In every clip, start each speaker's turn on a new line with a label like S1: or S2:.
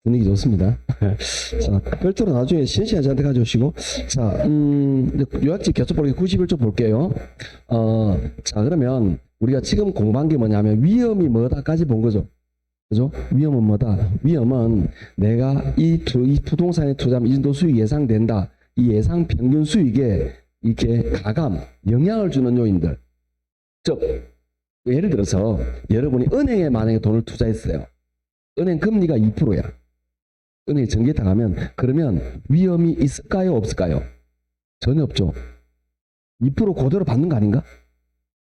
S1: 분위기 좋습니다. 자, 별도로 나중에 신시간 저한테 가져오시고. 자, 요약집 개수보기 91쪽 볼게요. 자, 그러면 우리가 지금 공부한 게 뭐냐면 위험이 뭐다까지 본 거죠. 그죠? 위험은 뭐다? 위험은 내가 이 부동산에 투자하면 이 정도 수익이 예상된다. 이 예상 평균 수익에 이렇게 가감, 영향을 주는 요인들. 즉, 예를 들어서 여러분이 은행에 만약에 돈을 투자했어요. 은행 금리가 2%야. 은행에 전개타 가면 그러면 위험이 있을까요? 없을까요? 전혀 없죠. 2% 그대로 받는 거 아닌가?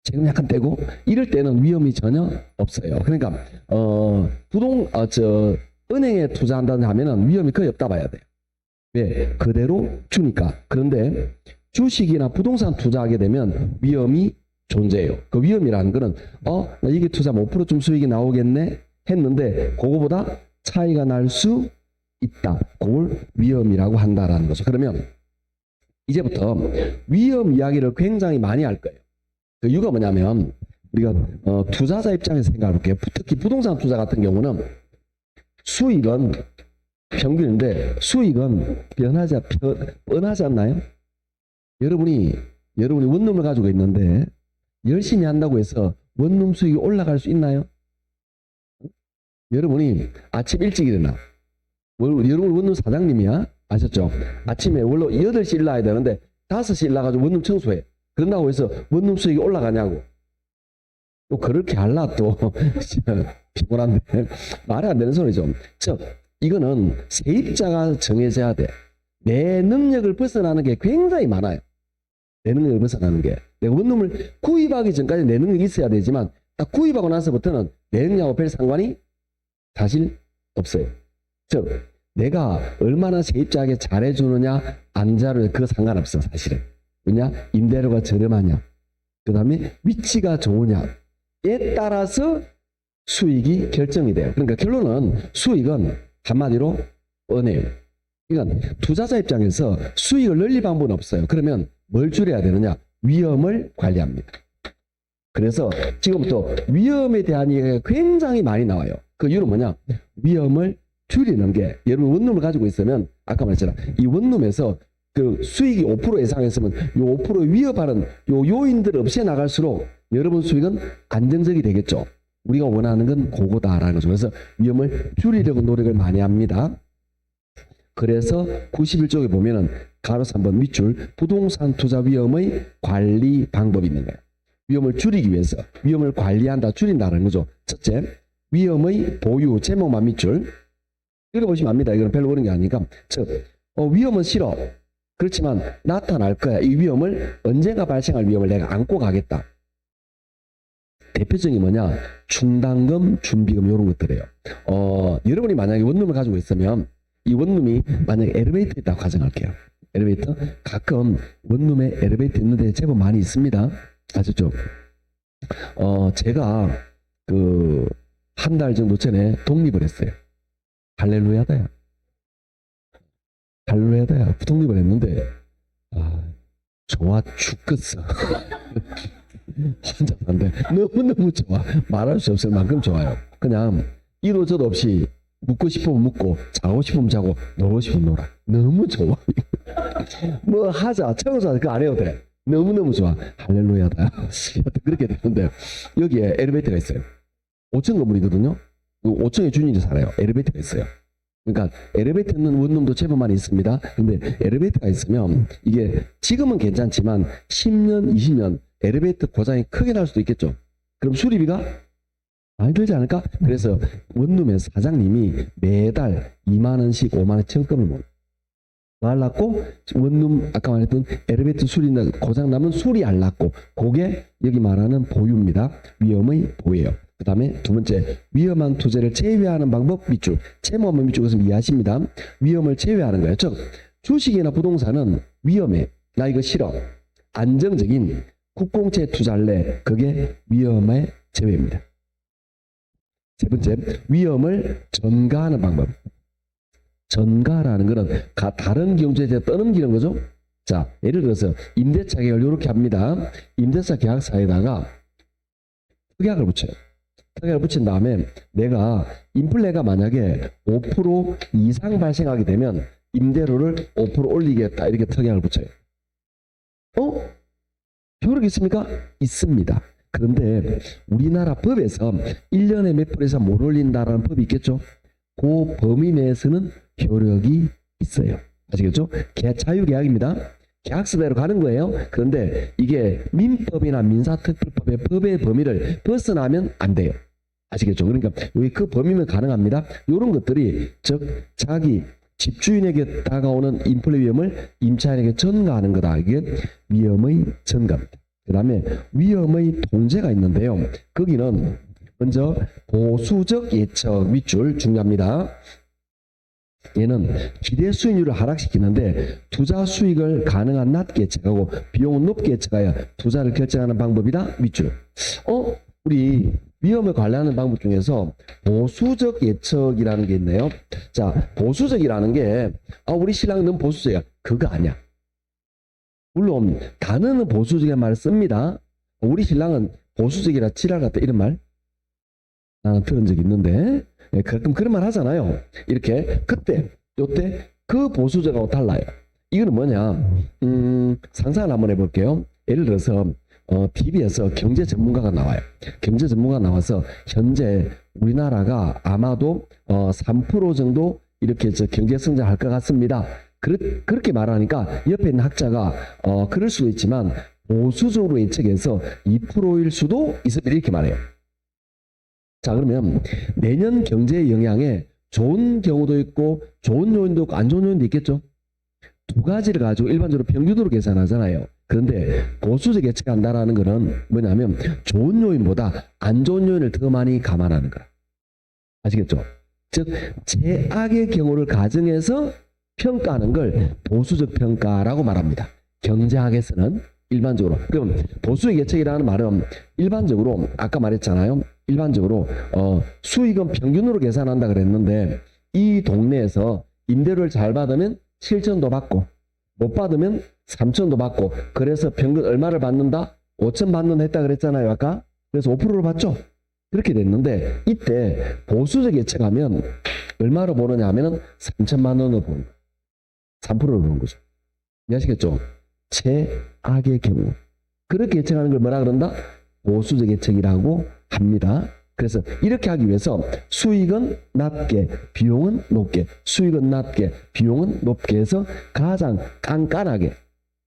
S1: 지금 약간 떼고 이럴 때는 위험이 전혀 없어요. 그러니까 은행에 투자한다는 하면은 위험이 거의 없다 봐야 돼요. 왜? 그대로 주니까. 그런데 주식이나 부동산 투자하게 되면 위험이 존재해요. 그 위험이라는 거는 나 이게 투자하면 5%좀 수익이 나오겠네 했는데 그거보다 차이가 날 수 있다. 그걸 위험이라고 한다라는 거죠. 그러면 이제부터 위험 이야기를 굉장히 많이 할 거예요. 그 이유가 뭐냐면 우리가 투자자 입장에서 생각해 볼게요. 특히 부동산 투자 같은 경우는 수익은 평균인데 수익은 뻔하지 않나요? 여러분이 원룸을 가지고 있는데 열심히 한다고 해서 원룸 수익이 올라갈 수 있나요? 여러분이 아침 일찍 일어나. 여러분 원룸 사장님이야? 아셨죠? 아침에 원래 8시 일어나야 되는데 5시 일어나가지고 원룸 청소해. 그런다고 해서 원룸 수익이 올라가냐고. 또 그렇게 할라 또 피곤한데 말이 안 되는 소리죠. 즉 이거는 세입자가 정해져야 돼. 내 능력을 벗어나는 게 굉장히 많아요. 내 능력을 벗어나는 게. 내가 원룸을 구입하기 전까지 내 능력이 있어야 되지만 딱 구입하고 나서부터는 내 능력하고 별 상관이 사실 없어요. 즉 내가 얼마나 세입자에게 잘해주느냐 안 잘해주느냐 그거 상관없어 사실은. 왜냐? 임대료가 저렴하냐 그 다음에 위치가 좋으냐에 따라서 수익이 결정이 돼요. 그러니까 결론은 수익은 한마디로 뻔해요. 그러니까 투자자 입장에서 수익을 늘릴 방법은 없어요. 그러면 뭘 줄여야 되느냐? 위험을 관리합니다. 그래서 지금부터 위험에 대한 얘기가 굉장히 많이 나와요. 그 이유는 뭐냐? 위험을 줄이는 게 여러분 원룸을 가지고 있으면 아까 말했잖아. 이 원룸에서 그 수익이 5% 예상했으면 요 5% 위협하는 요 요인들 없이 나갈수록 여러분 수익은 안정적이 되겠죠. 우리가 원하는 건 그거다라는 거죠. 그래서 위험을 줄이려고 노력을 많이 합니다. 그래서 91쪽에 보면은 가로 3번 밑줄 부동산 투자 위험의 관리 방법이 있는 거예요. 위험을 줄이기 위해서 위험을 관리한다, 줄인다는 거죠. 첫째, 위험의 보유 제목만 밑줄 읽어보시면 압니다. 이건 별로 어려운 게 아니니까. 즉, 위험은 싫어. 그렇지만 나타날 거야. 이 위험을 언젠가 발생할 위험을 내가 안고 가겠다. 대표적인 뭐냐? 충당금, 준비금 이런 것들이에요. 여러분이 만약에 원룸을 가지고 있으면 이 원룸이 만약에 엘리베이터 있다고 가정할게요. 엘리베이터? 가끔 원룸에 엘리베이터 있는데 제법 많이 있습니다. 아셨죠? 제가 한 달 정도 전에 독립을 했어요. 할렐루야다야. 할렐루야다야. 독립을 했는데 좋아 죽겠어. 혼자 산데 너무너무 좋아. 말할 수 없을 만큼 좋아요. 그냥 이도 저도 없이 묵고 싶으면 묵고 자고 싶으면 자고 놀고 싶으면 놀아. 너무 좋아. 뭐 하자 청소하자 그거 안 해도 돼. 너무너무 좋아. 할렐루야다. 그렇게 되는데 여기에 엘리베이터가 있어요. 5층 건물이거든요. 5층에 주인이 살아요. 엘리베이터가 있어요. 그러니까 엘리베이터 있는 원룸도 제법 많이 있습니다. 근데 엘리베이터가 있으면 이게 지금은 괜찮지만 10년, 20년 엘리베이터 고장이 크게 날 수도 있겠죠. 그럼 수리비가 많이 들지 않을까? 그래서 원룸의 사장님이 매달 2만 원씩 5만 원 청금을 모아요. 말랐고 원룸 아까 말했던 엘리베이터 수리나 고장 나면 수리 안 났고 그게 여기 말하는 보유입니다. 위험의 보유예요. 그 다음에 두 번째 위험한 투자를 제외하는 방법 밑줄. 채무하면 밑줄 것은 이해하십니다. 위험을 제외하는 거예요. 즉 주식이나 부동산은 위험해. 나 이거 싫어. 안정적인 국공채 투자할래. 그게 위험의 제외입니다. 세 번째 위험을 전가하는 방법. 전가라는 거는 다른 경제에 떠넘기는 거죠. 자, 예를 들어서 임대차 계약을 이렇게 합니다. 임대차 계약서에다가 특약을 붙여요. 특약을 붙인 다음에 내가 인플레가 만약에 5% 이상 발생하게 되면 임대료를 5% 올리겠다 이렇게 특약을 붙여요. 효력이 있습니까? 있습니다. 그런데 우리나라 법에서 1년에 몇 프로 이상 못 올린다라는 법이 있겠죠? 그 범위 내에서는 효력이 있어요. 아시겠죠? 자유계약입니다. 계약서대로 가는 거예요. 그런데 이게 민법이나 민사특별법의 법의 범위를 벗어나면 안 돼요. 아시겠죠? 그러니까 그 범위면 가능합니다. 이런 것들이 즉 자기 집주인에게 다가오는 인플레 위험을 임차인에게 전가하는 거다. 이게 위험의 전가입니다. 그 다음에 위험의 통제가 있는데요. 거기는 먼저 보수적 예측 밑줄 중요합니다. 얘는 기대 수익률을 하락시키는데 투자 수익을 가능한 낮게 예측하고 비용은 높게 예측하여 투자를 결정하는 방법이다. 밑줄. 우리 위험을 관리하는 방법 중에서 보수적 예측이라는 게 있네요. 자, 보수적이라는 게 우리 신랑은 너무 보수적이야. 그거 아니야. 물론 단어는 보수적인 말을 씁니다. 우리 신랑은 보수적이라 지랄 같다 이런 말 나는 들은 적이 있는데 가끔 그런 말 하잖아요. 이렇게 그때 요때 그 보수적하고 달라요. 이거는 뭐냐 상상을 한번 해볼게요. 예를 들어서 TV에서 경제 전문가가 나와요. 경제 전문가가 나와서 현재 우리나라가 아마도 3% 정도 이렇게 경제 성장할 것 같습니다. 그렇게 말하니까 옆에 있는 학자가 그럴 수도 있지만 보수적으로 예측해서 2%일 수도 있습니다. 이렇게 말해요. 자, 그러면 내년 경제의 영향에 좋은 경우도 있고 좋은 요인도 있고 안 좋은 요인도 있겠죠. 두 가지를 가지고 일반적으로 평균으로 계산하잖아요. 그런데 보수적 예측한다라는 거는 뭐냐면 좋은 요인보다 안 좋은 요인을 더 많이 감안하는 거야. 아시겠죠? 즉 최악의 경우를 가정해서 평가하는 걸 보수적 평가라고 말합니다. 경제학에서는 일반적으로. 그럼 보수적 예측이라는 말은 일반적으로 아까 말했잖아요. 일반적으로 수익은 평균으로 계산한다 그랬는데 이 동네에서 임대료를 잘 받으면 7천도 받고 못 받으면 3천도 받고 그래서 평균 얼마를 받는다? 5천 받는다 했다 그랬잖아요. 아까. 그래서 5%를 받죠. 그렇게 됐는데 이때 보수적 예측하면 얼마로 보느냐 하면은 3천만 원으로 보는 거예요. 3%를 보는 거죠. 이해하시겠죠? 최악의 경우. 그렇게 예측하는 걸 뭐라 그런다? 보수적 예측이라고 합니다. 그래서 이렇게 하기 위해서 수익은 낮게, 비용은 높게, 수익은 낮게, 비용은 높게 해서 가장 깐깐하게,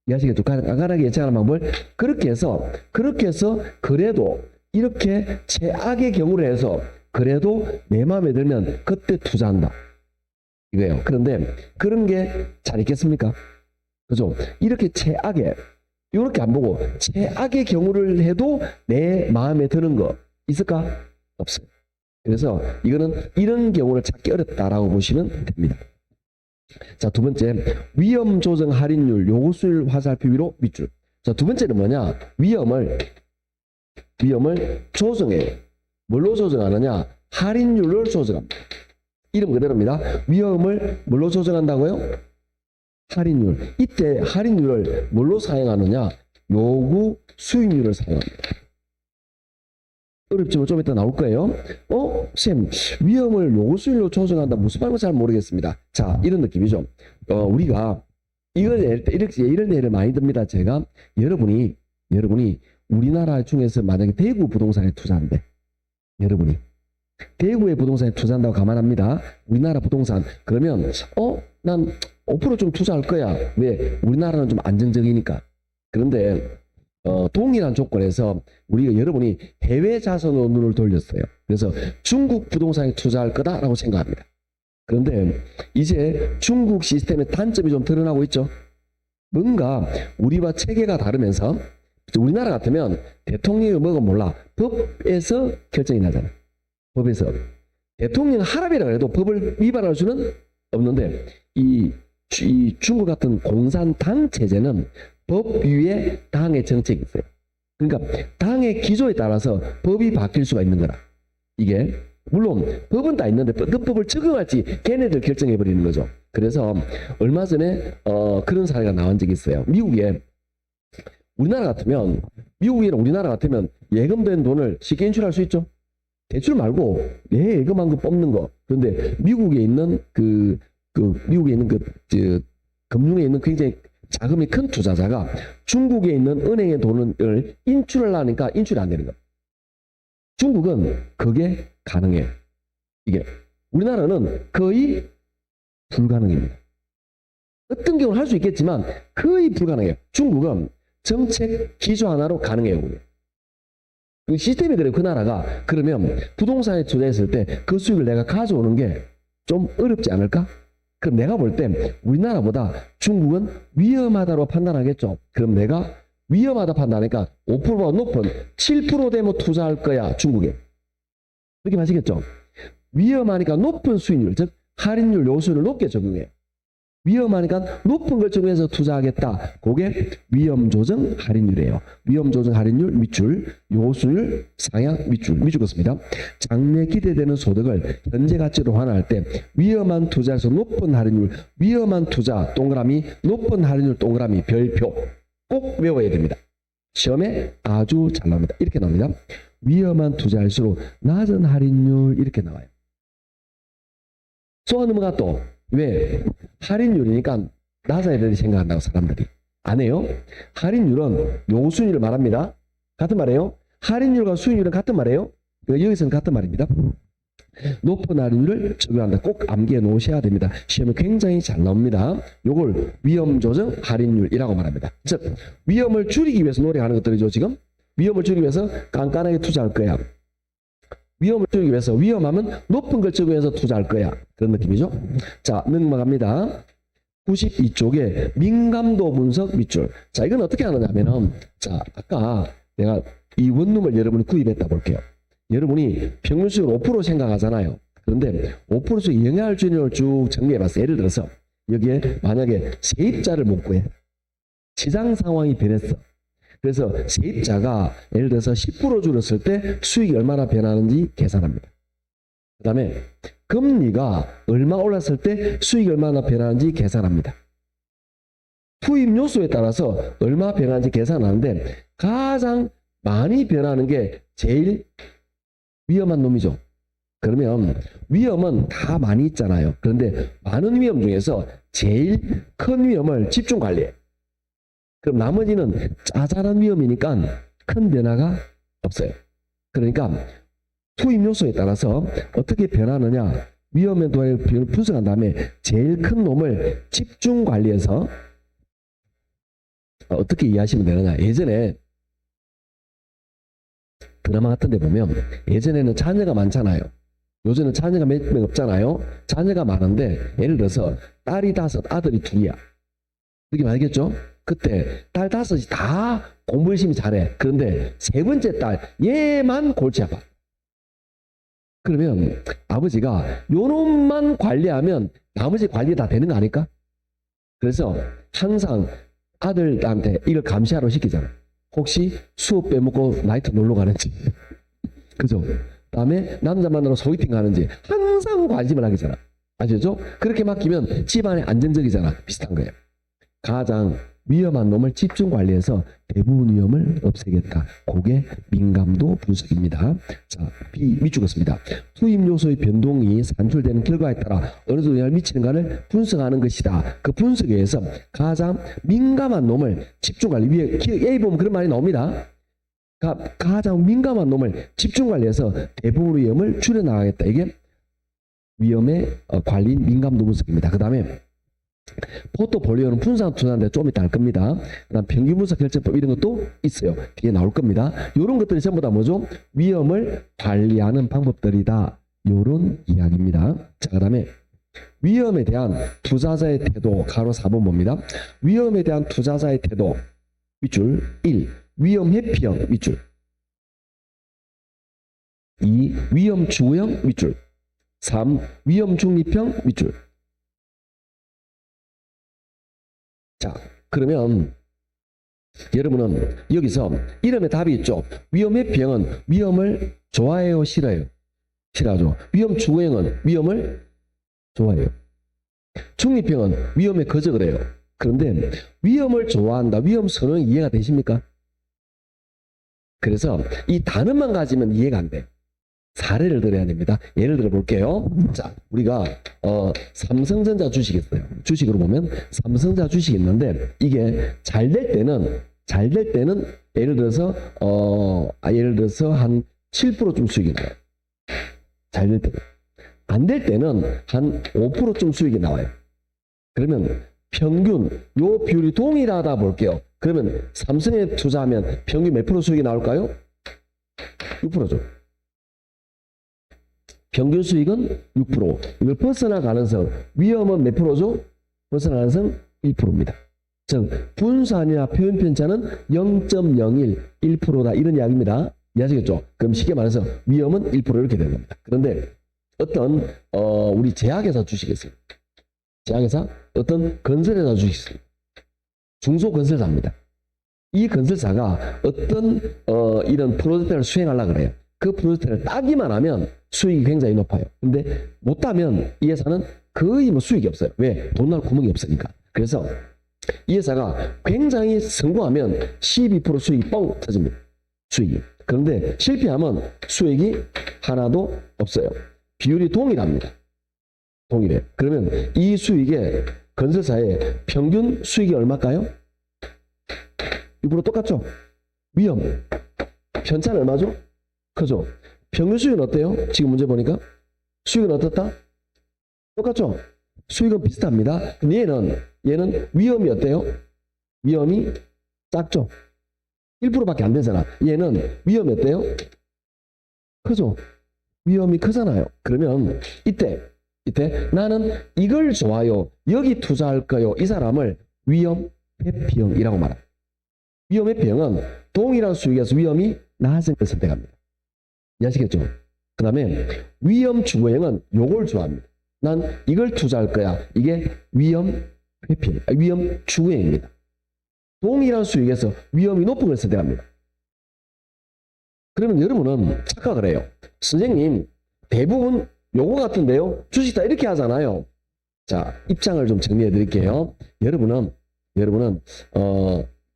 S1: 이해하시겠죠? 가장 깐깐하게 예측하는 방법을 그렇게 해서 그래도 이렇게 최악의 경우를 해서 그래도 내 마음에 들면 그때 투자한다. 이거예요. 그런데 그런 게 잘 있겠습니까? 그죠? 이렇게 최악의, 이렇게 안 보고 최악의 경우를 해도 내 마음에 드는 거 있을까? 없어요. 그래서 이거는 이런 경우를 찾기 어렵다라고 보시면 됩니다. 자, 두 번째, 위험 조정 할인율, 요구 수율 화살표 위로 밑줄. 자, 두 번째는 뭐냐? 위험을 조정해요. 뭘로 조정하느냐? 할인율을 조정합니다. 이름 그대로입니다. 위험을 뭘로 조정한다고요? 할인율. 이때 할인율을 뭘로 사용하느냐? 요구 수익률을 사용합니다. 어렵지만 좀 이따 나올 거예요. 쌤, 위험을 요구 수익률로 조정한다. 무슨 말인지 잘 모르겠습니다. 자, 이런 느낌이죠. 우리가 이런 예를 많이 듭니다. 제가 여러분이 우리나라 중에서 만약에 대구 부동산에 투자한대. 여러분이 대구의 부동산에 투자한다고 감안합니다. 우리나라 부동산. 그러면 난 5% 좀 투자할 거야. 왜? 우리나라는 좀 안정적이니까. 그런데 동일한 조건에서 여러분이 해외 자산으로 눈을 돌렸어요. 그래서 중국 부동산에 투자할 거다라고 생각합니다. 그런데 이제 중국 시스템의 단점이 좀 드러나고 있죠. 뭔가 우리와 체계가 다르면서 우리나라 같으면 대통령이 뭐가 몰라. 법에서 결정이 나잖아요. 법에서. 대통령 하랍이라 해도 법을 위반할 수는 없는데 이 중국 같은 공산당 체제는 법 위에 당의 정책이 있어요. 그러니까 당의 기조에 따라서 법이 바뀔 수가 있는 거라. 이게 물론 법은 다 있는데 그 법을 적용할지 걔네들 결정해 버리는 거죠. 그래서 얼마 전에 그런 사례가 나온 적이 있어요. 미국이나 우리나라 같으면 예금된 돈을 쉽게 인출할 수 있죠. 대출 말고 예금한 거 뽑는 거. 그런데 미국에 있는 미국에 있는 금융에 있는 굉장히 자금이 큰 투자자가 중국에 있는 은행에 돈을 인출을 하니까 인출이 안 되는 거예요. 중국은 그게 가능해요. 이게 우리나라는 거의 불가능입니다. 어떤 경우는 할 수 있겠지만 거의 불가능해요. 중국은 정책 기조 하나로 가능해요. 그게. 그 시스템이 그래요. 그 나라가. 그러면 부동산에 투자했을 때 그 수익을 내가 가져오는 게 좀 어렵지 않을까? 그럼 내가 볼 때 우리나라보다 중국은 위험하다고 판단하겠죠. 그럼 내가 위험하다 판단하니까 5%보다 높은 7% 되면 투자할 거야. 중국에. 그렇게 마시겠죠. 위험하니까 높은 수익률, 즉 할인율, 요소를 높게 적용해요. 위험하니까 높은 걸 적용해서 투자하겠다. 그게 위험조정 할인율이에요. 위험조정 할인율 밑줄, 요수율 상향 밑줄 그렇습니다. 장래 기대되는 소득을 현재 가치로 환원할 때 위험한 투자에서 높은 할인율, 위험한 투자 동그라미, 높은 할인율 동그라미 별표 꼭 외워야 됩니다. 시험에 아주 잘 나옵니다. 이렇게 나옵니다. 위험한 투자일수록 낮은 할인율 이렇게 나와요. 쏘아 넘어가 또 왜? 할인율이니까 낮아야 되는지 생각한다고 사람들이. 안 해요? 할인율은 요수율을 말합니다. 같은 말이에요? 할인율과 수익률은 같은 말이에요? 여기서는 같은 말입니다. 높은 할인율을 적용한다. 꼭 암기해 놓으셔야 됩니다. 시험에 굉장히 잘 나옵니다. 요걸 위험조정 할인율이라고 말합니다. 즉 위험을 줄이기 위해서 노력하는 것들이죠. 지금 위험을 줄이기 위해서 깐깐하게 투자할 거야. 위험을 줄이기 위해서 위험하면 높은 걸 적용해서 투자할 거야. 그런 느낌이죠. 자, 넘어갑니다. 92쪽에 민감도 분석 밑줄. 자, 이건 어떻게 하느냐면은, 자, 아까 내가 이 원룸을 여러분이 구입했다 볼게요. 여러분이 평균 수익을 5% 생각하잖아요. 그런데 5%씩 영향을 주는 쭉 정리해봤어요. 예를 들어서 여기에 만약에 세입자를 못 구해. 시장 상황이 변했어. 그래서 세입자가 예를 들어서 10% 줄었을 때 수익이 얼마나 변하는지 계산합니다. 그 다음에 금리가 얼마 올랐을 때 수익이 얼마나 변하는지 계산합니다. 투입 요소에 따라서 얼마 변하는지 계산하는데 가장 많이 변하는 게 제일 위험한 놈이죠. 그러면 위험은 다 많이 있잖아요. 그런데 많은 위험 중에서 제일 큰 위험을 집중 관리해. 그럼 나머지는 짜잘한 위험이니까 큰 변화가 없어요. 그러니까 투입 요소에 따라서 어떻게 변하느냐 위험에 대해 분석한 다음에 제일 큰 놈을 집중 관리해서 어떻게 이해하시면 되느냐. 예전에 드라마 같은 데 보면 예전에는 자녀가 많잖아요. 요즘은 자녀가 몇 명 없잖아요. 자녀가 많은데 예를 들어서 딸이 5, 아들이 2이야. 그렇게 알겠죠? 그때 딸 5이 다 공부 열심히 잘해. 그런데 세 번째 딸 얘만 골치 아파. 그러면 아버지가 요놈만 관리하면 나머지 관리 다 되는 거 아닐까? 그래서 항상 아들한테 이걸 감시하러 시키잖아. 혹시 수업 빼먹고 나이트 놀러 가는지. 그죠? 다음에 남자 만나러 소개팅 가는지 항상 관심을 하겠잖아. 아시죠? 그렇게 맡기면 집안이 안정적이잖아. 비슷한 거예요. 가장 위험한 놈을 집중 관리해서 대부분 위험을 없애겠다. 그게 민감도 분석입니다. 자, B 밑줄었습니다. 투입 요소의 변동이 산출되는 결과에 따라 어느 정도 영향을 미치는가를 분석하는 것이다. 그 분석에 의해서 가장 민감한 놈을 집중 관리 위에 A 보면 그런 말이 나옵니다. 가장 민감한 놈을 집중 관리해서 대부분 위험을 줄여나가겠다. 이게 위험의 관리 민감도 분석입니다. 그 다음에 포트폴리오는 분산 투자인데 좀 이따 할 겁니다. 그다음 평균 분석 결정법 이런 것도 있어요. 뒤에 나올 겁니다. 이런 것들이 전부 다 뭐죠? 위험을 관리하는 방법들이다. 이런 이야기입니다. 자, 그다음에 위험에 대한 투자자의 태도 가로 4번 봅니다. 위험에 대한 투자자의 태도 밑줄 1. 위험 회피형 밑줄 2. 위험 추구형 밑줄 3. 위험 중립형 밑줄. 자, 그러면 여러분은 여기서 이름에 답이 있죠. 위험 회피형은 위험을 좋아해요, 싫어해요? 싫어하죠. 위험 추구형은 위험을 좋아해요. 중립형은 위험에 거적을 해요. 그런데 위험을 좋아한다, 위험 선호형 이해가 되십니까? 그래서 이 단어만 가지면 이해가 안 돼. 사례를 들어야 됩니다. 예를 들어 볼게요. 자, 우리가 삼성전자 주식 있어요. 주식으로 보면 삼성전자 주식이 있는데 이게 잘 될 때는 예를 들어서 한 7%좀 수익이 나요. 잘 될 때는. 안 될 때는 한 5%좀 수익이 나와요. 그러면 평균 요 비율이 동일하다 볼게요. 그러면 삼성에 투자하면 평균 몇 프로 수익이 나올까요? 6%죠. 평균 수익은 6%. 이걸 벗어날 가능성, 위험은 몇 프로죠? 벗어날 가능성 1%입니다. 즉 분산이나 표현 편차는 0.01, 1%다 이런 이야기입니다. 이해하시겠죠? 그럼 쉽게 말해서 위험은 1% 이렇게 되는 겁니다. 그런데 어떤 우리 제약회사 주식이 있습니다. 제약회사 어떤 건설회사 주식이 있습니다. 중소건설사입니다. 이 건설사가 어떤 이런 프로젝트를 수행하려고 그래요. 그 프로젝트를 따기만 하면 수익이 굉장히 높아요. 근데 못 따면 이 회사는 거의 뭐 수익이 없어요. 왜? 돈 날 구멍이 없으니까. 그래서 이 회사가 굉장히 성공하면 12% 수익이 뻥 터집니다. 수익이. 그런데 실패하면 수익이 하나도 없어요. 비율이 동일합니다. 동일해. 그러면 이 수익의 건설사의 평균 수익이 얼마일까요? 6% 똑같죠? 위험. 편차는 얼마죠? 크죠? 평균 수익은 어때요? 지금 문제 보니까 수익은 어떻다? 똑같죠? 수익은 비슷합니다. 근데 얘는 위험이 어때요? 위험이 작죠? 1%밖에 안 되잖아. 얘는 위험이 어때요? 크죠? 위험이 크잖아요. 그러면 이때 나는 이걸 좋아요. 여기 투자할 거요. 이 사람을 위험 회피형이라고 말합니다. 위험 회피형은 동일한 수익에서 위험이 낮은 걸 선택합니다. 이해하시겠죠? 그 다음에 위험 추구형은 요걸 좋아합니다. 난 이걸 투자할 거야. 이게 위험 회피형, 위험 추구형입니다. 동일한 수익에서 위험이 높은 걸 선택합니다. 그러면 여러분은 착각을 해요. 선생님, 대부분 요거 같은데요? 주식 다 이렇게 하잖아요. 자, 입장을 좀 정리해 드릴게요. 여러분은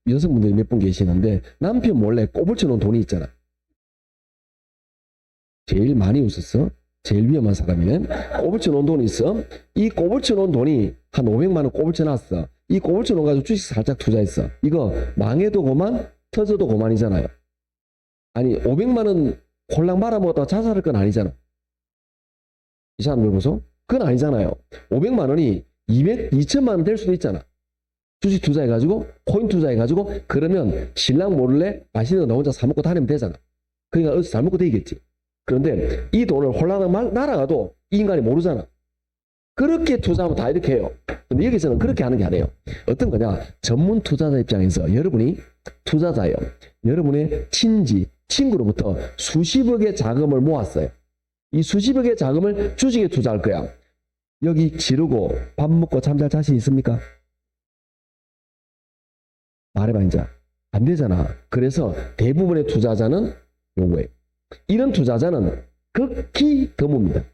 S1: 여성분들이 몇 분 계시는데 남편 몰래 꼬불쳐 놓은 돈이 있잖아. 제일 많이 웃었어. 제일 위험한 사람이네. 꼬불쳐 놓은 돈이 있어. 이 꼬불쳐 놓은 돈이 한 500만 원 꼬불쳐 놨어. 이 꼬불쳐 놓은 가지고 주식 살짝 투자했어. 이거 망해도 고만, 터져도 고만이잖아요. 아니 500만 원 홀랑 말아먹었다가 자살할 건 아니잖아. 이 사람들 보소? 그건 아니잖아요. 500만 원이 2천만 원 될 수도 있잖아. 주식 투자해가지고 코인 투자해가지고 그러면 신랑 몰래 맛있는 거 나 혼자 사 먹고 다니면 되잖아. 그러니까 어디서 잘 먹고 되겠지. 그런데 이 돈을 홀랑 날아가도 이 인간이 모르잖아. 그렇게 투자하면 다 이렇게 해요. 근데 여기서는 그렇게 하는 게 아니에요. 어떤 거냐? 전문 투자자 입장에서 여러분이 투자자예요. 여러분의 친구로부터 수십억의 자금을 모았어요. 이 수십억의 자금을 주식에 투자할 거야. 여기 지르고 밥 먹고 잠잘 자신 있습니까? 말해봐 이제. 안 되잖아. 그래서 대부분의 투자자는 요거예요. 이런 투자자는 극히 드뭅니다.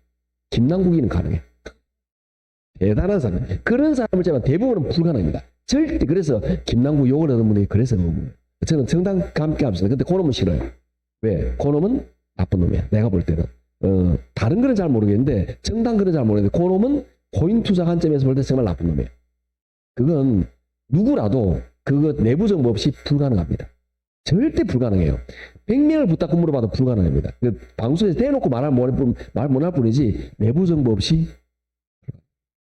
S1: 김남국이는 가능해. 대단한 사람. 그런 사람을 제가 대부분은 불가능합니다. 절대. 그래서 김남국 욕을 하는 분이 그래서 저는 정당 감기 합시다. 근데 그놈은 싫어요. 왜? 그놈은 나쁜 놈이야. 내가 볼 때는. 다른 거는 잘 모르겠는데 정당 거는 잘 모르겠는데 그놈은 코인 투자 관점에서 볼 때 정말 나쁜 놈이에요. 그건 누구라도 그거 내부 정보 없이 불가능합니다. 절대 불가능해요. 100명을 붙잡고 물어봐도 불가능합니다. 방송에서 대놓고 말 못할 뿐이지 내부 정보 없이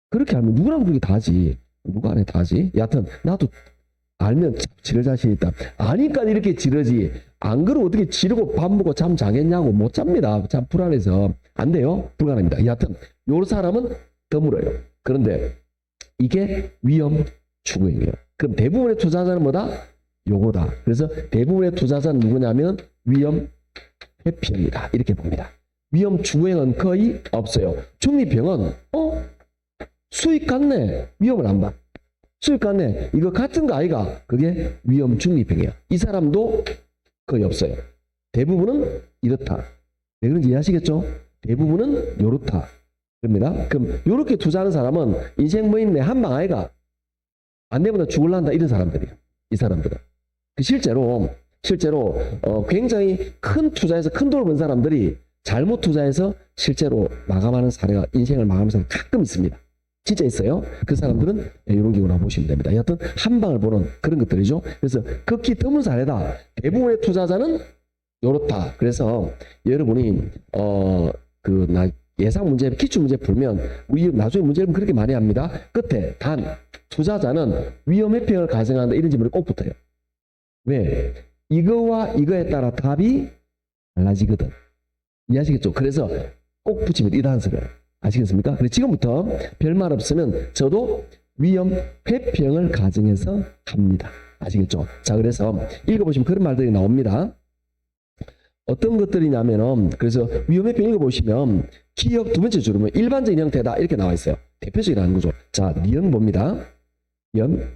S1: 그렇게 하면 누구라도 그렇게 다 하지. 누가 안 해 다 하지. 여하튼 나도 알면 지를 자신 있다. 아니까 이렇게 지르지. 안 그러면 어떻게 지르고 밥 먹고 잠 자겠냐고. 못 잡니다. 참 불안해서. 안 돼요. 불가능합니다. 여하튼 요 사람은 드물어요. 그런데 이게 위험 추구형이에요. 그럼 대부분의 투자자는 뭐다? 요거다. 그래서 대부분의 투자자는 누구냐면 위험 회피형이다. 이렇게 봅니다. 위험 추구형은 거의 없어요. 중립형은 수익 같네. 위험을 안 봐. 수익 같네. 이거 같은 거 아이가? 그게 위험 중립형이야. 이 사람도 거의 없어요. 대부분은 이렇다. 왜 그런지 이해하시겠죠? 대부분은 요렇다. 그럽니다. 그럼 요렇게 투자하는 사람은 인생 뭐 있네. 한방 아이가. 안 되면 죽을란다. 이런 사람들이에요. 이 사람들은. 실제로 굉장히 큰 투자에서 큰 돈을 번 사람들이 잘못 투자해서 실제로 마감하는 사례가 인생을 마감하는 사례가 가끔 있습니다. 진짜 있어요. 그 사람들은 이런 경우라고 보시면 됩니다. 여하튼 한 방을 보는 그런 것들이죠. 그래서 극히 드문 사례다. 대부분의 투자자는 요렇다. 그래서 여러분이 예상 문제, 기출 문제 풀면 나중에 문제를 그렇게 많이 합니다. 끝에 단 투자자는 위험 회피를 가정한다 이런 질문이 꼭 붙어요. 왜? 이거와 이거에 따라 답이 달라지거든. 이해하시겠죠? 그래서 꼭 붙이면 이 단서를 아시겠습니까? 그래서 지금부터 별말 없으면 저도 위험 회피형을 가정해서 합니다. 아시겠죠? 자, 그래서 읽어보시면 그런 말들이 나옵니다. 어떤 것들이냐면은, 그래서 위험 회피 읽어보시면 기억 두 번째 줄은 일반적인 형태다 이렇게 나와 있어요. 대표적이라는 거죠. 자, 니은 봅니다. 니은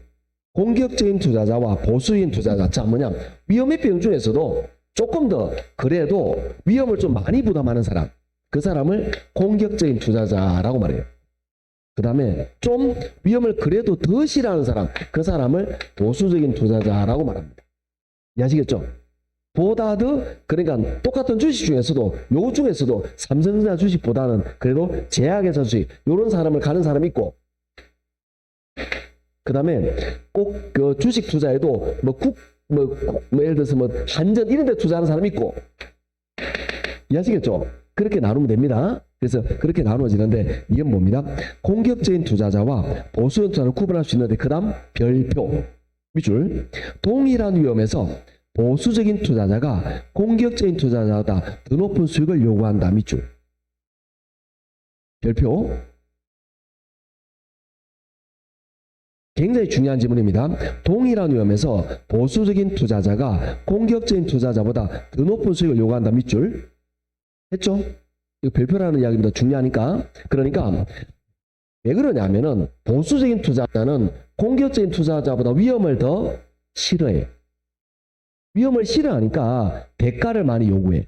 S1: 공격적인 투자자와 보수적인 투자자. 자, 뭐냐? 위험 회피형 중에서도 조금 더 그래도 위험을 좀 많이 부담하는 사람, 그 사람을 공격적인 투자자라고 말해요. 그 다음에 좀 위험을 그래도 더 싫어하는 사람, 그 사람을 보수적인 투자자라고 말합니다. 이해하시겠죠? 보다 더, 그러니까 똑같은 주식 중에서도 요 중에서도 삼성전자 주식보다는 그래도 제약회사 주식 요런 사람을 가는 사람이 있고, 그 다음에 꼭 그 주식 투자에도 예를 들어서 한전 이런 데 투자하는 사람이 있고, 이해하시겠죠? 그렇게 나누면 됩니다. 그래서 그렇게 나누어지는데 이건 뭡니다? 공격적인 투자자와 보수적인 투자를 구분할 수 있는데 그 다음 별표 밑줄 동일한 위험에서 보수적인 투자자가 공격적인 투자자보다 더 높은 수익을 요구한다 밑줄 별표. 굉장히 중요한 질문입니다. 동일한 위험에서 보수적인 투자자가 공격적인 투자자보다 더 높은 수익을 요구한다 밑줄 했죠? 이거 별표라는 이야기입니다. 중요하니까. 그러니까 왜 그러냐면은 보수적인 투자자는 공격적인 투자자보다 위험을 더 싫어해. 위험을 싫어하니까 대가를 많이 요구해.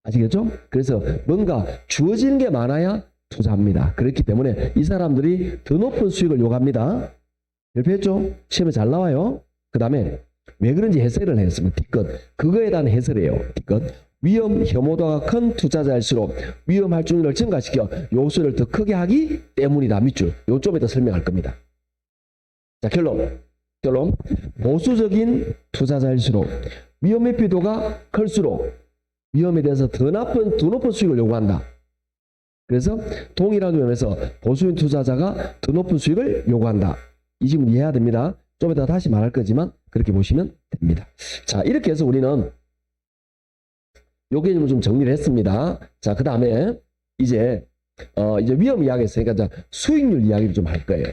S1: 아시겠죠? 그래서 뭔가 주어지는 게 많아야 투자합니다. 그렇기 때문에 이 사람들이 더 높은 수익을 요구합니다. 별표했죠? 시험에 잘 나와요. 그 다음에 왜 그런지 해설을 했으면 뒤끝 그거에 대한 해설이에요. 뒤끝 위험 혐오도가 큰 투자자일수록 위험 할증률을 증가시켜 요소를 더 크게 하기 때문이다. 밑줄 요 좀 이따 설명할 겁니다. 자, 결론 보수적인 투자자일수록 위험 회피도가 클수록 위험에 대해서 더 높은 수익을 요구한다. 그래서 동일한 위험에서 보수적인 투자자가 더 높은 수익을 요구한다. 이 질문 이해해야 됩니다. 좀 이따 다시 말할 거지만 그렇게 보시면 됩니다. 자, 이렇게 해서 우리는 요 개념을 좀 정리를 했습니다. 자, 그 다음에 이제 위험 이야기했으니까 자, 수익률 이야기를 좀 할 거예요.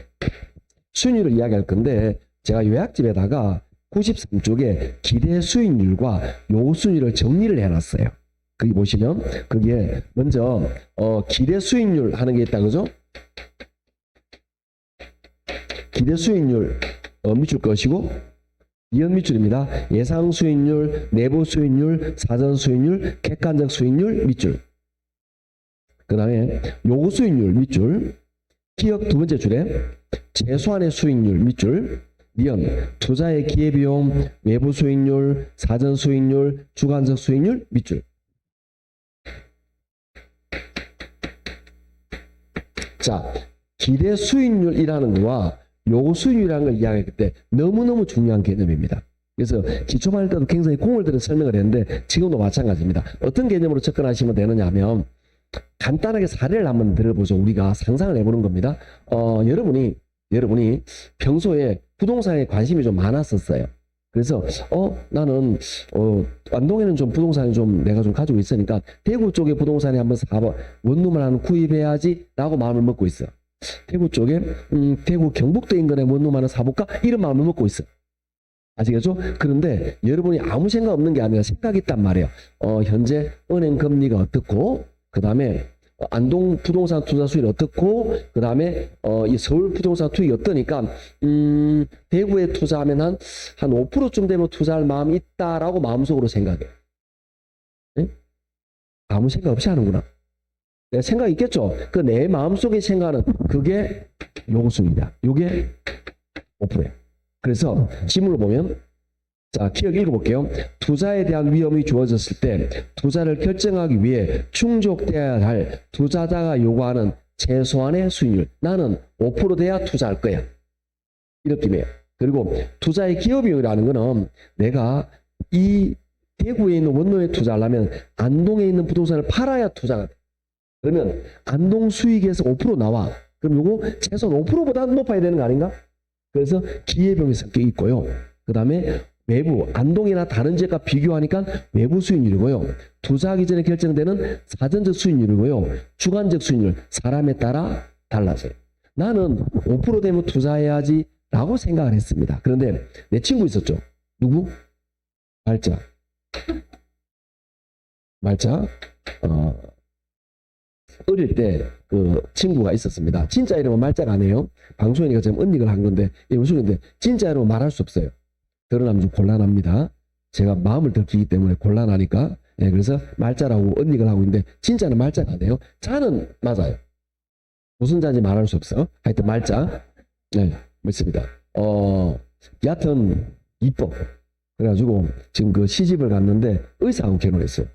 S1: 수익률을 이야기할 건데 제가 요약집에다가 93쪽에 기대 수익률과 요수익률을 정리를 해놨어요. 거기 보시면 거기에 먼저 기대 수익률 하는 게 있다, 그죠? 기대 수익률 밑줄 것이고 이은 밑줄입니다. 예상 수익률, 내부 수익률, 사전 수익률, 객관적 수익률 밑줄. 그 다음에 요구 수익률 밑줄. 기억 두 번째 줄에 최소한의 수익률 밑줄. 니은 투자의 기회비용, 외부 수익률, 사전 수익률, 주관적 수익률 밑줄. 자, 기대 수익률이라는 거와 요구 수익률이라는 걸 이야기할 때 너무너무 중요한 개념입니다. 그래서 기초반일 때도 굉장히 공을 들여 설명을 했는데 지금도 마찬가지입니다. 어떤 개념으로 접근하시면 되느냐 하면 간단하게 사례를 한번 들어보죠. 우리가 상상을 해보는 겁니다. 여러분이 평소에 부동산에 관심이 좀 많았었어요. 그래서 나는 안동에는 좀 부동산이 좀 내가 좀 가지고 있으니까 대구 쪽에 부동산에 한번 원룸을 하나 구입해야지 라고 마음을 먹고 있어. 대구 쪽에 대구 경북도 인근에 원룸 하나 사볼까? 이런 마음을 먹고 있어. 아시겠죠? 그런데 여러분이 아무 생각 없는 게 아니라 생각이 있단 말이에요. 현재 은행 금리가 어떻고, 그 다음에 안동 부동산 투자 수익이 어떻고, 그 다음에 이 서울 부동산 투익이 어떠니까 대구에 투자하면 한 5%쯤 되면 투자할 마음이 있다라고 마음속으로 생각해. 네? 아무 생각 없이 하는구나. 내 생각이 있겠죠? 그 내 마음속에 생각하는 그게 요구수입니다. 요게 5%예요. 그래서 지문을 보면 자, 기억 읽어볼게요. 투자에 대한 위험이 주어졌을 때 투자를 결정하기 위해 충족되어야 할 투자자가 요구하는 최소한의 수익률. 나는 5% 돼야 투자할 거야. 이 느낌이에요. 그리고 투자의 기업이라는 거는 내가 이 대구에 있는 원룸에 투자하려면 안동에 있는 부동산을 팔아야 투자가 돼. 그러면 안동 수익에서 5% 나와. 그럼 요거 최소한 5%보다 높아야 되는 거 아닌가? 그래서 기회비용이 섞여 있고요. 그 다음에 외부, 안동이나 다른 지역과 비교하니까 외부 수익률이고요. 투자하기 전에 결정되는 사전적 수익률이고요. 주관적 수익률, 사람에 따라 달라져요. 나는 5% 되면 투자해야지 라고 생각을 했습니다. 그런데 내 친구 있었죠. 누구? 말자. 어릴 때 그 친구가 있었습니다. 진짜 이름은 말자가 아니에요. 방송이니까 지금 언닉을 한 건데, 웃으는데 진짜 이름은 말할 수 없어요. 드러나면 좀 곤란합니다. 제가 마음을 들키기 때문에 곤란하니까. 예, 그래서 말자라고 언닉을 하고 있는데, 진짜는 말자가 아니에요. 자는 맞아요. 무슨 자인지 말할 수 없어. 하여튼 말자. 네, 맞습니다. 여하튼 이뻐. 그래가지고 지금 그 시집을 갔는데 의사하고 결혼했어요.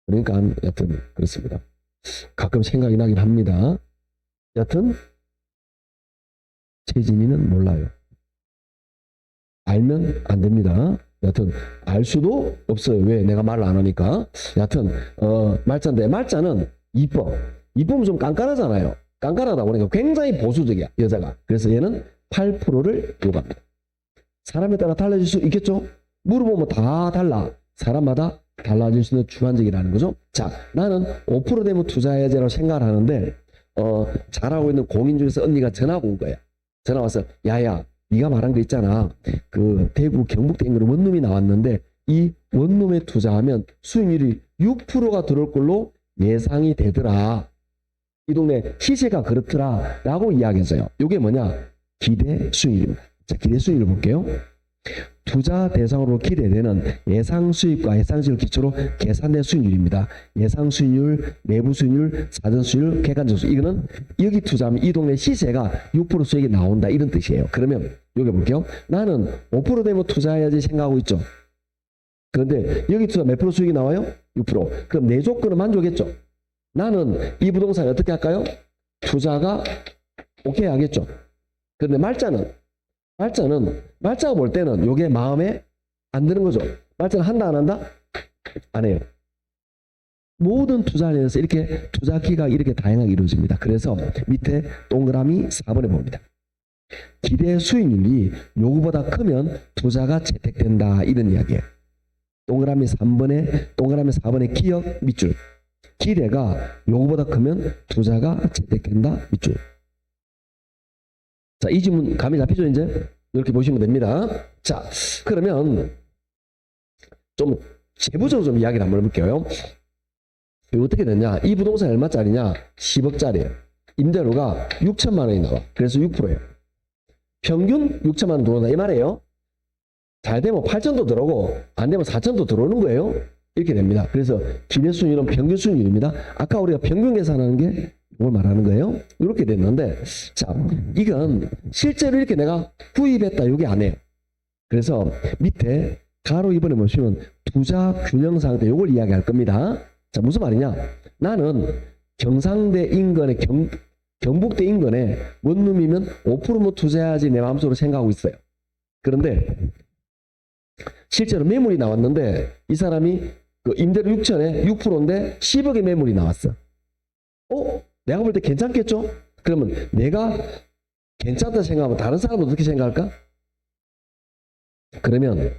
S1: 그러니까 여하튼 그렇습니다. 가끔 생각이 나긴 합니다. 여하튼 최진이는 몰라요. 알면 안 됩니다. 여하튼 알 수도 없어요. 왜? 내가 말을 안 하니까. 여하튼 말자인데, 말자는 이뻐. 이쁘면 좀 깐깐하잖아요. 깐깐하다 보니까 굉장히 보수적이야, 여자가. 그래서 얘는 8%를 요구합니다. 사람에 따라 달라질 수 있겠죠? 물어보면 다 달라. 사람마다 달라질 수 있는 주관적이라는 거죠. 자, 나는 5% 되면 투자해야지라고 생각을 하는데, 잘하고 있는 공인 중에서 언니가 전화가 온 거야. 전화 와서, 야야, 네가 말한 거 있잖아. 그 대구 경북대 인근에 원룸이 나왔는데 이 원룸에 투자하면 수익률이 6%가 들어올 걸로 예상이 되더라. 이 동네 시세가 그렇더라. 라고 이야기했어요. 이게 뭐냐? 기대 수익률입니다. 자, 기대 수익률을 볼게요. 투자 대상으로 기대되는 예상 수익과 예상 수익을 기초로 계산된 수익률입니다. 예상 수익률, 내부 수익률, 사전 수익률, 객관적 수익. 이거는 여기 투자하면 이 동네 시세가 6% 수익이 나온다, 이런 뜻이에요. 그러면 여기 볼게요. 나는 5% 되면 투자해야지 생각하고 있죠. 그런데 여기 투자 몇 프로 수익이 나와요? 6%. 그럼 내 조건은 만족했죠. 나는 이 부동산을 어떻게 할까요? 투자가 오케이 하겠죠. 그런데 말자가 볼 때는 이게 마음에 안 드는 거죠. 말자는 한다 안 한다? 안 해요. 모든 투자에서 이렇게 투자 기각이 이렇게 다양하게 이루어집니다. 그래서 밑에 동그라미 4번에 봅니다. 기대 수익률이 요구보다 크면 투자가 채택된다, 이런 이야기예요. 동그라미 4번의 기억 밑줄. 기대가 요구보다 크면 투자가 채택된다, 밑줄. 자, 이 질문 감이 잡히죠, 이제? 이렇게 보시면 됩니다. 자, 그러면 좀 세부적으로 좀 이야기를 한번 해볼게요. 어떻게 됐냐? 이 부동산 얼마짜리냐? 10억짜리예요. 임대료가 6천만 원이 나와. 그래서 6%예요. 평균 6천만 원 들어온다, 이 말이에요. 잘 되면 8천도 들어오고 안 되면 4천도 들어오는 거예요. 이렇게 됩니다. 그래서 기대 수익률은 평균 수익률입니다. 아까 우리가 평균 계산하는 게 이걸 말하는 거예요. 이렇게 됐는데, 자, 이건 실제로 이렇게 내가 구입했다, 이게 아니에요. 그래서 밑에 가로 2번에 보시면 투자 균형 상태, 이걸 이야기할 겁니다. 자, 무슨 말이냐? 나는 경상대 인근에 경북대 인근에 원룸이면 5%뭐 투자해야지 내 마음속으로 생각하고 있어요. 그런데 실제로 매물이 나왔는데 이 사람이 그 임대료 6천에 6%인데 10억의 매물이 나왔어. 내가 볼 때 괜찮겠죠? 그러면 내가 괜찮다 생각하면 다른 사람은 어떻게 생각할까? 그러면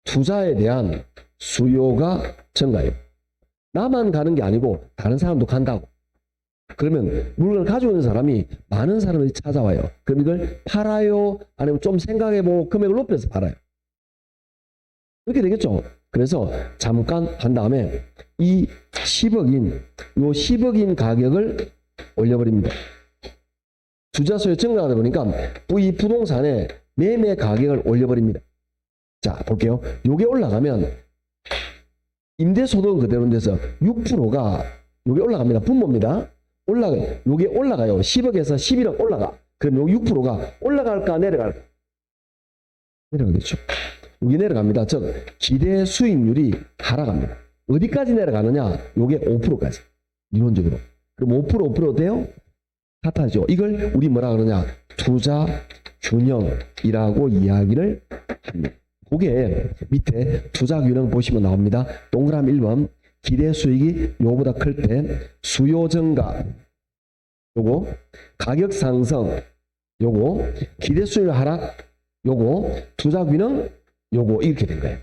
S1: 투자에 대한 수요가 증가해요. 나만 가는 게 아니고 다른 사람도 간다고. 그러면 물건을 가지고 있는 사람이 많은 사람들이 찾아와요. 그럼 이걸 팔아요? 아니면 좀 생각해보고 금액을 높여서 팔아요? 그렇게 되겠죠? 그래서 잠깐 한 다음에 이 10억인 가격을 올려버립니다. 투자 수요 증가하다 보니까 이 부동산의 매매 가격을 올려버립니다. 자, 볼게요. 요게 올라가면 임대소득은 그대로 돼서 6%가 요게 올라갑니다. 분모입니다. 요게 올라가요. 10억에서 11억 올라가. 그럼 요 6%가 올라갈까 내려갈까? 내려가겠죠. 이게 내려갑니다. 즉 기대 수익률이 하락합니다. 어디까지 내려가느냐? 요게 5%까지 이론적으로. 그럼 5% 돼요? 같아죠. 이걸 우리 뭐라 그러냐? 투자 균형이라고 이야기를 합니다. 그게 밑에 투자 균형 보시면 나옵니다. 동그라미 1번 기대 수익이 요보다 클 때 수요 증가 요거, 가격 상승 요거, 기대 수익률 하락 요거, 투자 균형 요거 이렇게 된 거예요.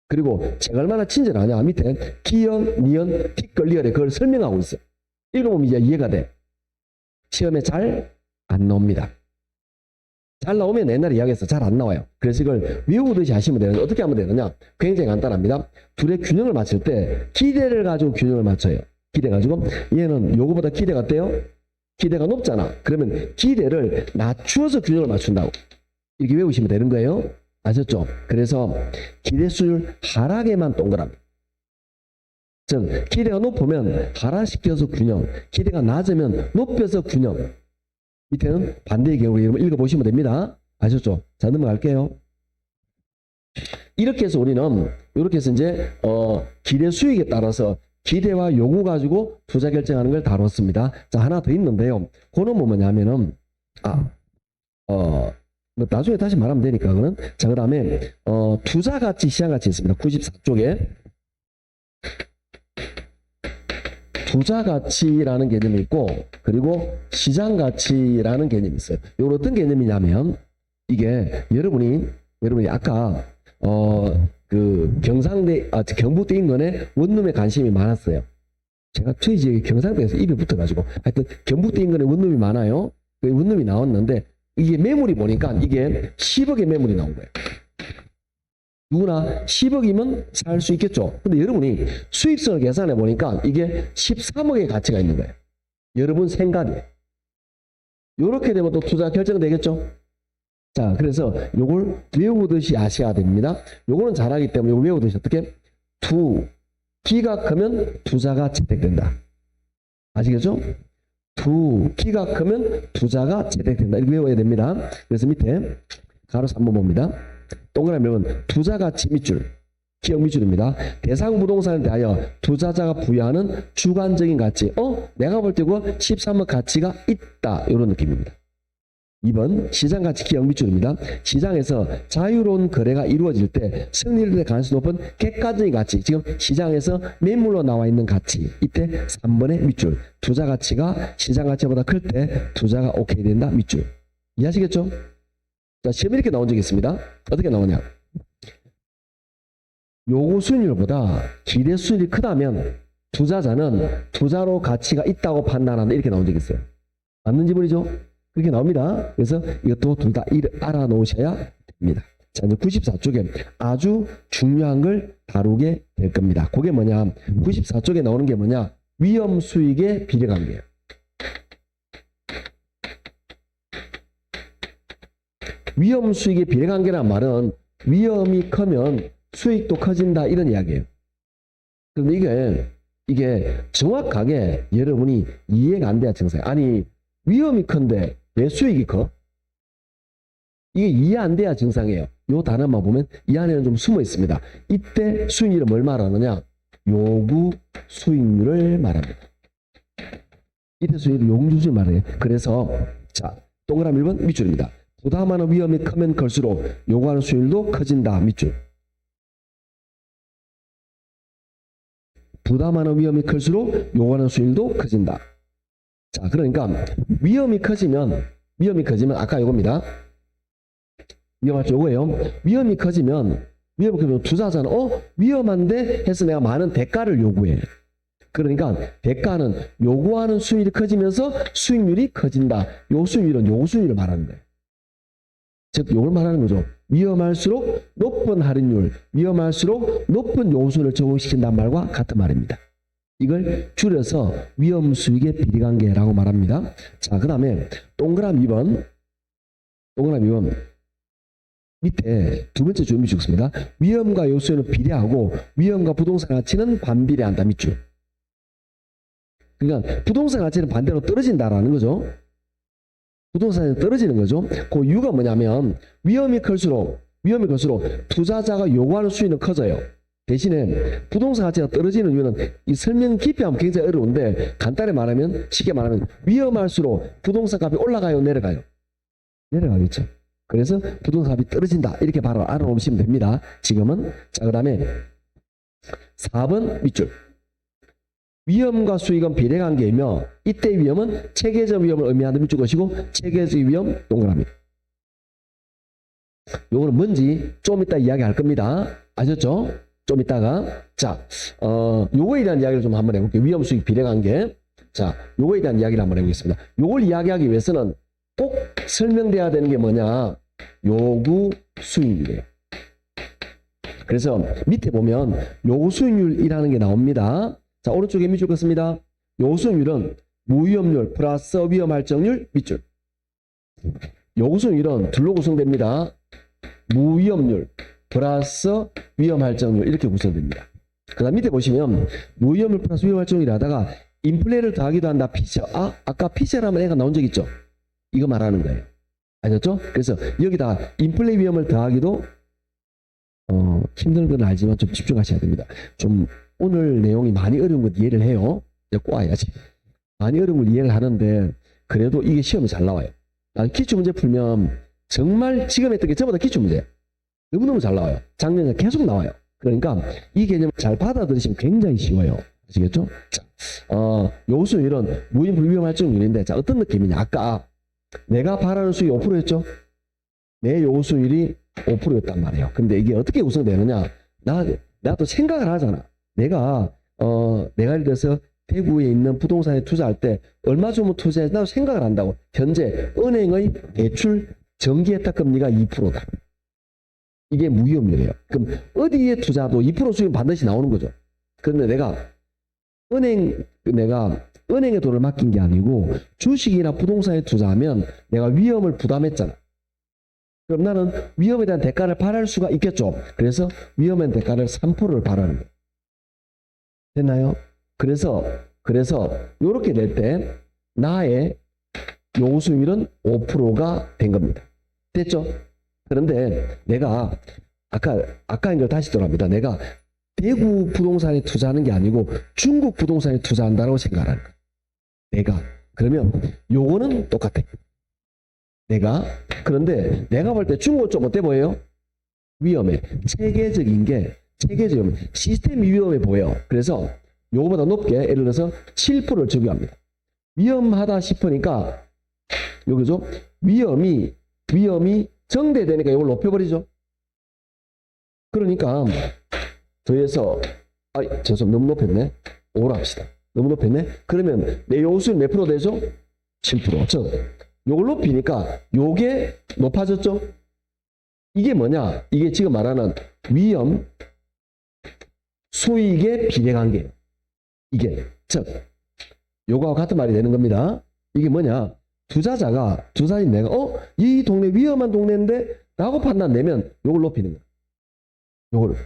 S1: 그리고 제가 얼마나 친절하냐? 밑에 기역, 니은, 티끌, 리얼에 그걸 설명하고 있어요. 읽어보면 이제 이해가 돼. 시험에 잘 안 나옵니다. 잘 나오면 옛날에 이야기했어. 잘 안 나와요. 그래서 이걸 외우듯이 하시면 되는데 어떻게 하면 되느냐? 굉장히 간단합니다. 둘의 균형을 맞출 때 기대를 가지고 균형을 맞춰요. 기대 가지고 얘는 요거보다 기대가 어때요? 기대가 높잖아. 그러면 기대를 낮추어서 균형을 맞춘다고. 이렇게 외우시면 되는 거예요. 아셨죠? 그래서 기대 수율 하락에만 동그라미. 즉 기대가 높으면 하락시켜서 균형, 기대가 낮으면 높여서 균형. 밑에는 반대의 경우 읽어보시면 됩니다. 아셨죠? 자, 넘어갈게요. 이렇게 해서 우리는 이렇게 해서 이제 기대 수익에 따라서 기대와 요구 가지고 투자 결정하는 걸 다뤘습니다. 자, 하나 더 있는데요. 그는 뭐냐면은 나중에 다시 말하면 되니까 그는. 자, 그다음에 투자 가치, 시장 가치 있습니다. 94쪽에 투자 가치라는 개념이 있고 그리고 시장 가치라는 개념이 있어요. 이건 어떤 개념이냐면 이게 여러분이 아까 그 경북대 인근에 원룸에 관심이 많았어요. 제가 저희 지역에 경상도에서 입에 붙어가지고 하여튼 경북대 인근에 원룸이 많아요. 그 원룸이 나왔는데 이게 매물이 보니까 이게 10억의 매물이 나온 거예요. 누구나 10억이면 살 수 있겠죠. 근데 여러분이 수익성을 계산해 보니까 이게 13억의 가치가 있는 거예요. 여러분 생각에. 이렇게 되면 또 투자 결정되겠죠. 자, 그래서 요걸 외우듯이 아셔야 됩니다. 요거는 잘하기 때문에 요거 외우듯이 어떻게? 기가 크면 투자가 채택된다. 아시겠죠? 기가 크면 투자가 채택된다. 이렇게 외워야 됩니다. 그래서 밑에 가로 3번 봅니다. 동그라미는 투자 가치 밑줄, 기억 밑줄입니다. 대상 부동산에 대하여 투자자가 부여하는 주관적인 가치. 내가 볼 때 그거 13억 가치가 있다. 이런 느낌입니다. 2번 시장 가치 기억 밑줄입니다. 시장에서 자유로운 거래가 이루어질 때 승리를 낼 가능성이 높은 객관적인 가치. 지금 시장에서 매물로 나와 있는 가치. 이때 3번의 밑줄. 투자 가치가 시장 가치보다 클 때 투자가 오케이 된다. 밑줄. 이해하시겠죠? 자, 시험에 이렇게 나온 적이 있습니다. 어떻게 나오냐? 요구 수익률보다 기대 수익률이 크다면 투자자는 투자로 가치가 있다고 판단한다. 이렇게 나온 적이 있어요. 맞는 지문이죠? 그렇게 나옵니다. 그래서 이것도 둘 다 알아놓으셔야 됩니다. 자, 이제 94쪽에 아주 중요한 걸 다루게 될 겁니다. 그게 뭐냐? 94쪽에 나오는 게 뭐냐? 위험 수익의 비례관계예요. 위험 수익의 비례관계란 말은 위험이 크면 수익도 커진다 이런 이야기예요. 그런데 이게 정확하게 여러분이 이해가 안 돼야 정상이에요. 아니 위험이 큰데 왜 수익이 커? 이게 이해 안 돼야 정상이에요. 요 단어만 보면 이 안에는 좀 숨어 있습니다. 이때 수익률을 뭘 말하느냐? 요구 수익률을 말합니다. 이때 수익률을 요구 수익률을 말해요. 그래서 자, 동그라미 1번 밑줄입니다. 부담하는 위험이 크면 클수록 요구하는 수익률도 커진다. 밑줄. 부담하는 위험이 클수록 요구하는 수익률도 커진다. 자, 그러니까 위험이 커지면 아까 요겁니다. 위험할 요거예요. 위험이 커지면 투자자는 위험한데 해서 내가 많은 대가를 요구해. 그러니까 대가는 요구하는 수익이 커지면서 수익률이 커진다. 요 수익률은 요구 수익률을 말하는 거예요. 즉 요걸 말하는 거죠. 위험할수록 높은 할인율, 위험할수록 높은 요소를 적용시킨다는 말과 같은 말입니다. 이걸 줄여서 위험 수익의 비례관계라고 말합니다. 자, 그 다음에 동그라미 2번 밑에 두 번째 줄 밑줄입니다. 위험과 요소는 비례하고 위험과 부동산 가치는 반비례한다. 밑줄. 그러니까 부동산 가치는 반대로 떨어진다라는 거죠. 부동산이 떨어지는 거죠. 그 이유가 뭐냐면 위험이 클수록 위험이 클수록 투자자가 요구하는 수익은 커져요. 대신에 부동산 가치가 떨어지는 이유는 이 설명 깊이 하면 굉장히 어려운데 간단히 말하면 쉽게 말하면 위험할수록 부동산 값이 올라가요, 내려가요? 내려가겠죠. 그래서 부동산 값이 떨어진다 이렇게 바로 알아놓으시면 됩니다. 지금은. 자, 그 다음에 4번 밑줄. 위험과 수익은 비례관계이며 이때 위험은 체계적 위험을 의미하는 밑줄 것이고 체계적 위험 동그라미. 요거는 뭔지 좀 이따 이야기할 겁니다. 아셨죠? 좀 이따가. 자, 요거에 대한 이야기를 좀 한번 해볼게요. 위험 수익 비례관계. 자, 요거에 대한 이야기를 한번 해보겠습니다. 요걸 이야기하기 위해서는 꼭 설명돼야 되는 게 뭐냐? 요구 수익률이에요. 그래서 밑에 보면 요구 수익률이라는 게 나옵니다. 자, 오른쪽에 밑줄 긋습니다. 요구 수익률은 무위험률 플러스 위험 할증률 밑줄. 요구 수익률은 둘로 구성됩니다. 무위험률 플러스 위험 할증률 이렇게 구성됩니다. 그 다음 밑에 보시면 무위험률 플러스 위험 할증률이 하다가 인플레를 더하기도 한다. 피처. 아까 피처라면 애가 나온 적 있죠? 이거 말하는 거예요. 아셨죠? 그래서 여기다 인플레 위험을 더하기도 힘든 건 알지만 좀 집중하셔야 됩니다. 좀 오늘 내용이 많이 어려운 건 이해를 해요. 이제 꼬아야지. 많이 어려운 걸 이해를 하는데 그래도 이게 시험에 잘 나와요. 기출문제 풀면 정말 지금 했던 게 전부 다 기출문제예요. 너무너무 잘 나와요. 작년에 계속 나와요. 그러니까 이 개념을 잘 받아들이시면 굉장히 쉬워요. 아시겠죠? 자, 요수율은 무위험 할증률인데 자, 어떤 느낌이냐? 아까 내가 바라는 수익이 5%였죠? 내 요수율이 5%였단 말이에요. 근데 이게 어떻게 구성되느냐? 나도 생각을 하잖아. 내가 예를 들어서 대구에 있는 부동산에 투자할 때 얼마 주면 투자해? 나도 생각을 한다고. 현재 은행의 대출 정기예탁 금리가 2%다. 이게 무위험률이에요. 그럼 어디에 투자도 2% 수익은 반드시 나오는 거죠. 그런데 내가 은행에 돈을 맡긴 게 아니고 주식이나 부동산에 투자하면 내가 위험을 부담했잖아. 그럼 나는 위험에 대한 대가를 바랄 수가 있겠죠. 그래서 위험에 대한 대가를 3%를 바라는 거예요. 됐나요? 그래서 이렇게 될 때 나의 요수율은 5%가 된 겁니다. 됐죠? 그런데 내가 아까인 걸 다시 돌아옵니다. 내가 대구 부동산에 투자하는 게 아니고 중국 부동산에 투자한다고 생각하는 거예요. 그러면 요거는 똑같아. 그런데 내가 볼 때 중국은 좀 어때 보여요? 위험해. 체계적인 시스템이 위험해 보여. 그래서 요거보다 높게 예를 들어서 7%를 적용합니다. 위험하다 싶으니까 여기죠. 위험이 정대되니까 이걸 높여버리죠. 그러니까 더해서 너무 높였네. 5로 합시다. 너무 높였네. 그러면 내 요수율 몇 프로 되죠? 7%. 즉 요걸 높이니까 요게 높아졌죠. 이게 뭐냐? 이게 지금 말하는 위험 수익의 비례관계예요. 이게 즉 요거와 같은 말이 되는 겁니다. 이게 뭐냐? 투자자인 내가 이 동네 위험한 동네인데 라고 판단 내면 요걸 높이는 거야. 요걸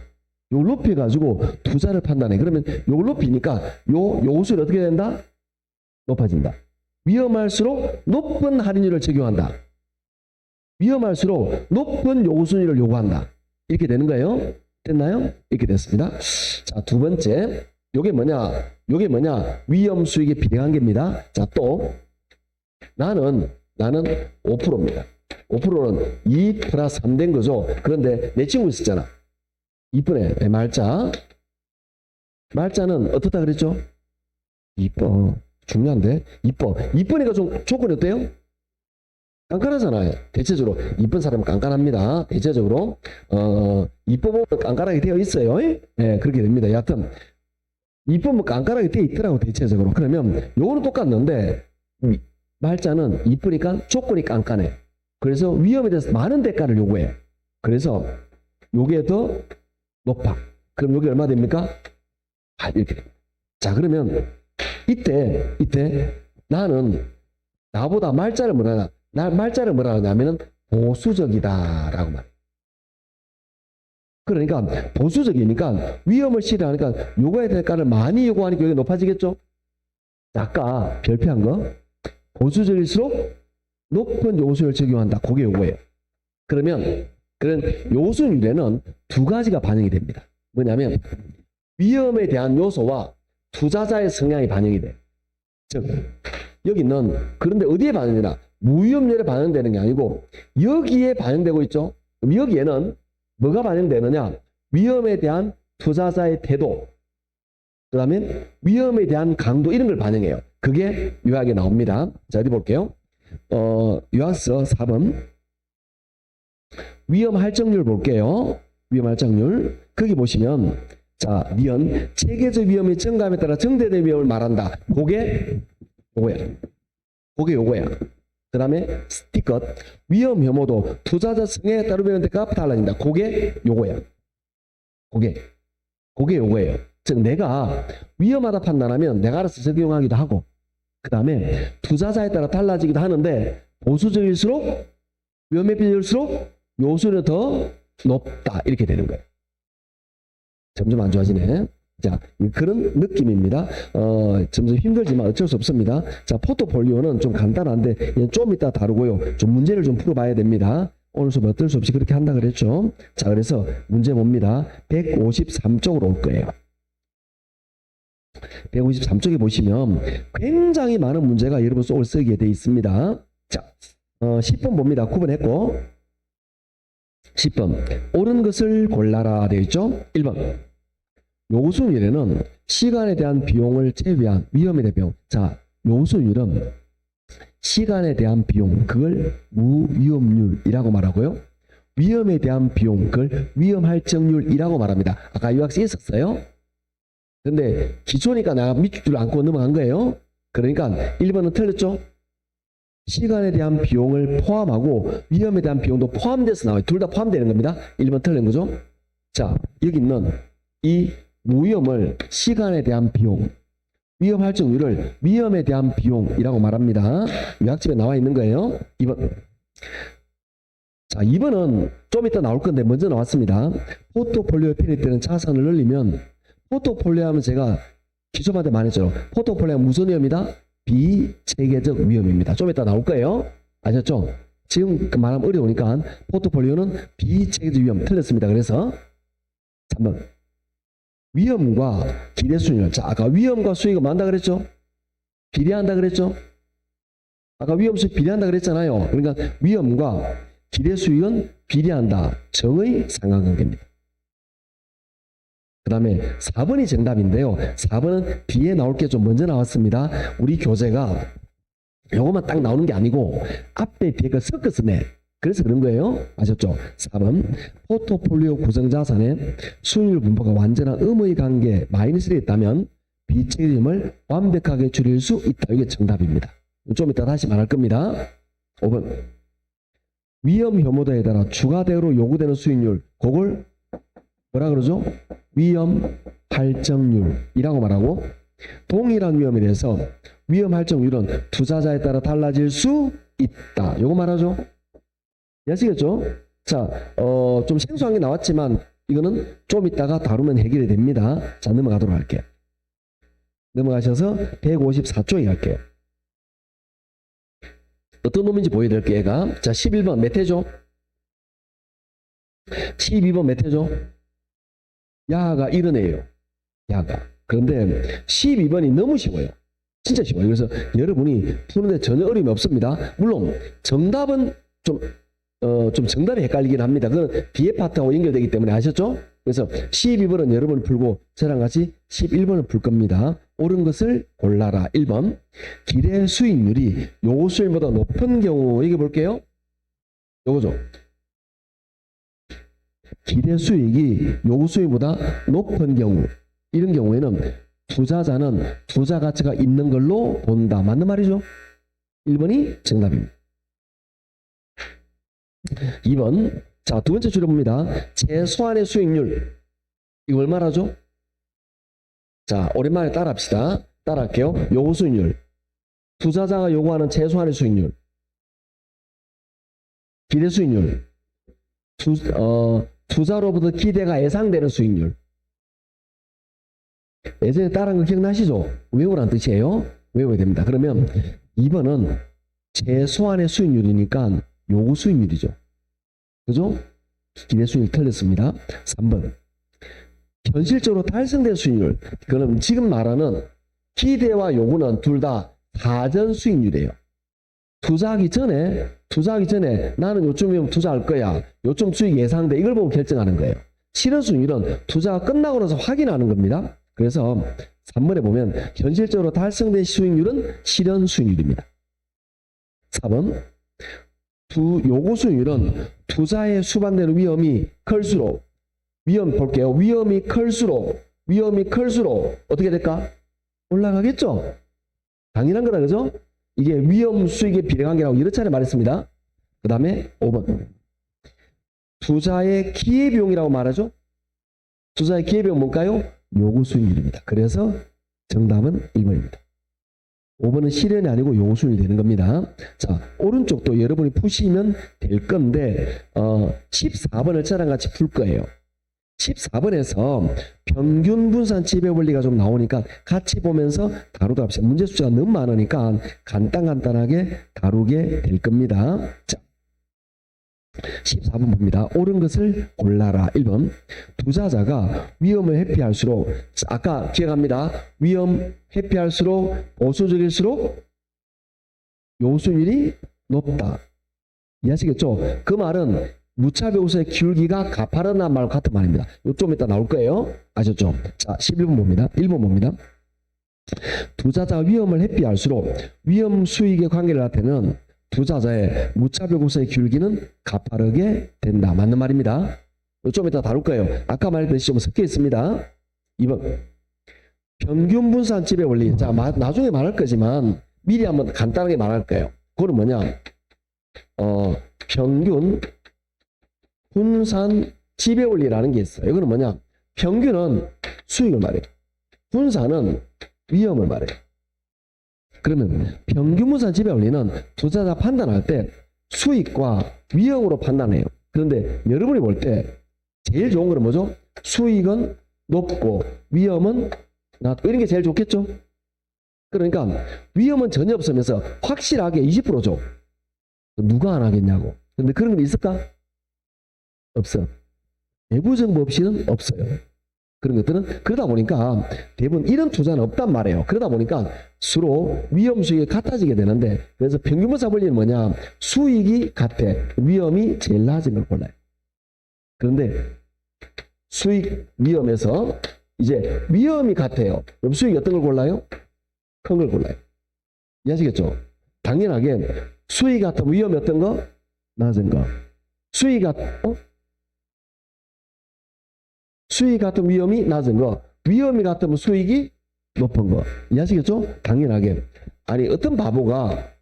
S1: 높여가지고 투자를 판단해. 그러면 요걸 높이니까 요수율이 어떻게 된다? 높아진다. 위험할수록 높은 할인율을 적용한다. 위험할수록 높은 요구순위를 요구한다. 이렇게 되는 거예요. 됐나요? 이렇게 됐습니다. 자, 두 번째. 요게 뭐냐? 위험 수익의 비례관계입니다. 자, 또 나는 5%입니다. 5%는 2 플러스 3 된 거죠. 그런데 내 친구 있었잖아. 이번에 말자는 어떻다 그랬죠? 이뻐. 중요한데? 이쁘니까 좀 조건이 어때요? 깐깐하잖아요. 대체적으로 이쁜 사람은 깐깐합니다. 대체적으로 이뻐 보면 깐깐하게 되어 있어요. 네, 그렇게 됩니다. 여하튼 이쁘면 깐깐하게 되어 있더라고. 대체적으로. 그러면 요거는 똑같는데 말자는 이쁘니까 조건이 깐깐해. 그래서 위험에 대해서 많은 대가를 요구해. 그래서 요게 더 높아. 그럼 요게 얼마 됩니까? 이렇게 됩니다. 자, 그러면 이때 나는 나보다 말자를 뭐라 하냐면은 보수적이다라고 말해. 그러니까 보수적이니까 위험을 싫어하니까 요거에 대가를 많이 요구하니까 여기 높아지겠죠? 아까 별표한 거 보수적일수록 높은 요소를 적용한다. 그게 요거예요. 그러면 그런 요소율에는 두 가지가 반영이 됩니다. 뭐냐면 위험에 대한 요소와 투자자의 성향이 반영이 돼. 즉 여기는 그런데 어디에 반영되나? 무위험률에 반영되는 게 아니고 여기에 반영되고 있죠. 그럼 여기에는 뭐가 반영되느냐? 위험에 대한 투자자의 태도, 그 다음에 위험에 대한 강도 이런 걸 반영해요. 그게 요약에 나옵니다. 자, 어디 볼게요. 요약서 4번 위험 할증률 볼게요. 위험 할증률 거기 보시면 자, 니은 체계적 위험의 증감에 따라 증대된 위험을 말한다. 그게 요거야. 그게 요거야. 그 다음에 스티커 위험 혐오도 투자자 성향에 따르면 값이 달라진다. 그게 요거야. 그게 요거예요. 즉 내가 위험하다 판단하면 내가 알아서 적용하기도 하고 그 다음에 투자자에 따라 달라지기도 하는데 보수적일수록 위험에 비할수록 요소는 더 높다 이렇게 되는 거예요. 점점 안 좋아지네. 자, 그런 느낌입니다. 점점 힘들지만 어쩔 수 없습니다. 자, 포트폴리오는 좀 간단한데 좀 이따 다루고요. 좀 문제를 좀 풀어봐야 됩니다. 오늘 수업 어쩔 수 없이 그렇게 한다 그랬죠. 자, 그래서 문제 봅니다. 153쪽으로 올 거예요. 153쪽에 보시면 굉장히 많은 문제가 여러분 속을 쓰게 돼 있습니다. 자, 10번 봅니다. 9번 했고 10번 옳은 것을 골라라 되어 있죠. 1번 요소율에는 시간에 대한 비용을 제외한 위험에 대한 비용. 자, 요소율은 시간에 대한 비용, 그걸 무위험률이라고 말하고요. 위험에 대한 비용, 그걸 위험할증률이라고 말합니다. 아까 요약서에 있었어요. 근데 기초니까 내가 밑줄 안고 넘어간 거예요. 그러니까 1번은 틀렸죠. 시간에 대한 비용을 포함하고 위험에 대한 비용도 포함돼서 나와요. 둘 다 포함되는 겁니다. 1번 틀린 거죠. 자, 여기 있는 이 무위험을 시간에 대한 비용, 위험 할증률을 위험에 대한 비용이라고 말합니다. 요약집에 나와 있는 거예요. 2번. 자, 2번은 좀 이따 나올 건데 먼저 나왔습니다. 포트폴리오에 편입되는 자산을 늘리면 포트폴리오 하면 제가 기초반에 말했죠. 포트폴리오가 무슨 위험이다? 비체계적 위험입니다. 좀 이따 나올 거예요. 아셨죠? 지금 말하면 어려우니까 포트폴리오는 비체계적 위험 틀렸습니다. 그래서 3번 위험과 기대 수익률. 자, 아까 위험과 수익을 만다 그랬죠? 비례한다 그랬죠? 아까 위험 수익 비례한다 그랬잖아요. 그러니까 위험과 기대 수익은 비례한다. 정의 상관관계입니다. 그 다음에 4번이 정답인데요. 4번은 뒤에 나올 게 좀 먼저 나왔습니다. 우리 교재가 요것만 딱 나오는 게 아니고 앞에 뒤에 걸 섞어서 내. 그래서 그런 거예요. 아셨죠? 4번 포트폴리오 구성 자산의 수익률 분포가 완전한 음의 관계 마이너스에 있다면 비체계임을 완벽하게 줄일 수 있다. 이게 정답입니다. 좀 이따 다시 말할 겁니다. 5번 위험 혐오도에 따라 추가대으로 요구되는 수익률, 그걸 뭐라 그러죠? 위험 할증률이라고 말하고, 동일한 위험에 대해서 위험 할증률은 투자자에 따라 달라질 수 있다. 요거 말하죠? 아시겠죠? 자, 좀 생소한 게 나왔지만 이거는 좀 이따가 다루면 해결이 됩니다. 자, 넘어가도록 할게요. 넘어가셔서 154쪽에 갈게요. 어떤 놈인지 보여드릴게요, 얘가. 자, 11번 몇 회죠? 12번 몇 회죠? 야가 이런 애예요. 야가. 그런데 12번이 너무 쉬워요. 진짜 쉬워요. 그래서 여러분이 푸는데 전혀 어려움이 없습니다. 물론 정답은 좀 정답이 헷갈리긴 합니다. 그건 뒤에 파트하고 연결되기 때문에 아셨죠? 그래서 12번은 여러분 풀고 저랑 같이 11번을 풀 겁니다. 옳은 것을 골라라. 1번 기대 수익률이 요수익보다 높은 경우 이거 볼게요. 요거죠. 기대 수익이 요수익보다 높은 경우, 이런 경우에는 투자자는 투자 가치가 있는 걸로 본다. 맞는 말이죠? 1번이 정답입니다. 2번. 자, 두 번째 줄여봅니다. 최소한의 수익률. 이거 얼마나죠? 자, 오랜만에 따라합시다. 따라할게요. 요구 수익률. 투자자가 요구하는 최소한의 수익률. 기대 수익률. 투자로부터 기대가 예상되는 수익률. 예전에 따라한 거 기억나시죠? 외우라는 뜻이에요. 외워야 됩니다. 그러면 2번은 최소한의 수익률이니까 요구 수익률이죠. 그죠? 기대 수익률 틀렸습니다. 3번. 현실적으로 달성된 수익률. 그럼 지금 말하는 기대와 요구는 둘 다 사전 수익률이에요. 투자하기 전에 나는 요쯤이면 투자할 거야. 요쯤 수익 예상돼. 이걸 보고 결정하는 거예요. 실현 수익률은 투자가 끝나고 나서 확인하는 겁니다. 그래서 3번에 보면 현실적으로 달성된 수익률은 실현 수익률입니다. 4번. 요구 수익률은 투자에 수반되는 위험이 클수록 볼게요. 위험이 클수록 어떻게 될까? 올라가겠죠? 당연한 거다, 그죠? 이게 위험 수익의 비례관계라고 여러 차례 말했습니다. 그 다음에 5번. 투자의 기회비용이라고 말하죠? 투자의 기회비용 뭘까요? 요구 수익률입니다. 그래서 정답은 1번입니다. 5번은 실현이 아니고 요구 수익률이 되는 겁니다. 자, 오른쪽도 여러분이 푸시면 될 건데 14번을 저랑 같이 풀 거예요. 14번에서 평균 분산 지배 원리가 좀 나오니까 같이 보면서 다루도록 합시다. 문제 숫자가 너무 많으니까 간단하게 다루게 될 겁니다. 자, 14번 봅니다. 옳은 것을 골라라. 1번. 투자자가 위험을 회피할수록, 아까 기억합니다. 위험 회피할수록 보수적일수록 요수율이 높다. 이해하시겠죠? 그 말은 무차별우선의 기울기가 가파르다는 말과 같은 말입니다. 좀 이따 나올 거예요. 아셨죠? 자, 11번 봅니다. 1번 봅니다. 투자자가 위험을 회피할수록 위험 수익의 관계를 나타내는 투자자의 무차별우선의 기울기는 가파르게 된다. 맞는 말입니다. 좀 이따 다룰 거예요. 아까 말했듯이 좀 섞여 있습니다. 2번. 평균 분산 지배 원리. 자, 나중에 말할 거지만 미리 한번 간단하게 말할 거예요. 그건 뭐냐? 평균 분산 지배 원리라는 게 있어요. 이거는 뭐냐? 평균은 수익을 말해요. 분산은 위험을 말해요. 그러면 평균 분산 지배 원리는 투자자 판단할 때 수익과 위험으로 판단해요. 그런데 여러분이 볼 때 제일 좋은 거는 뭐죠? 수익은 높고 위험은 낮고 이런 게 제일 좋겠죠? 그러니까 위험은 전혀 없으면서 확실하게 20%죠. 누가 안 하겠냐고. 근데 그런 게 있을까? 없어. 내부 정보 없이는 없어요. 그런 것들은 그러다 보니까 대부분 이런 투자는 없단 말이에요. 그러다 보니까 서로 위험 수익이 같아지게 되는데, 그래서 평균 분산 원리는 뭐냐? 수익이 같아. 위험이 제일 낮은 걸 골라요. 그런데 수익 위험에서 이제 위험이 같아요. 그럼 수익이 어떤 걸 골라요? 큰 걸 골라요. 이해하시겠죠? 당연하게 수익 같은 위험이 어떤 거? 낮은 거. 수익 같은 위험이 낮은 거, 위험이 같으면 수익이 높은 거. 이해하시겠죠? 당연하게. 아니, 어떤 바보가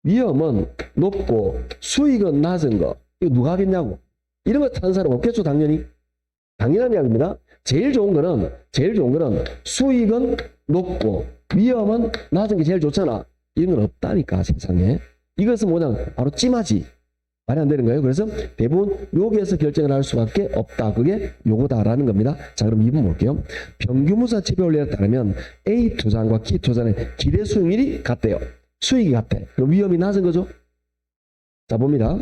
S1: 위험은 높고 수익은 낮은 거, 이거 누가 하겠냐고. 이런 거 찾는 사람 없겠죠, 당연히. 당연한 이야기입니다. 제일 좋은 거는 수익은 높고 위험은 낮은 게 제일 좋잖아. 이런 건 없다니까, 세상에. 이것은 뭐냐? 바로 찜하지. 말이 안 되는 거예요. 그래서 대부분 여기에서 결정을 할 수밖에 없다. 그게 요거다라는 겁니다. 자, 그럼 2번 볼게요. 평균 분산 지배 원리에 따르면 A 투자과 K 투자는 기대 수익률이 같대요. 수익이 같아. 그럼 위험이 낮은 거죠. 자, 봅니다.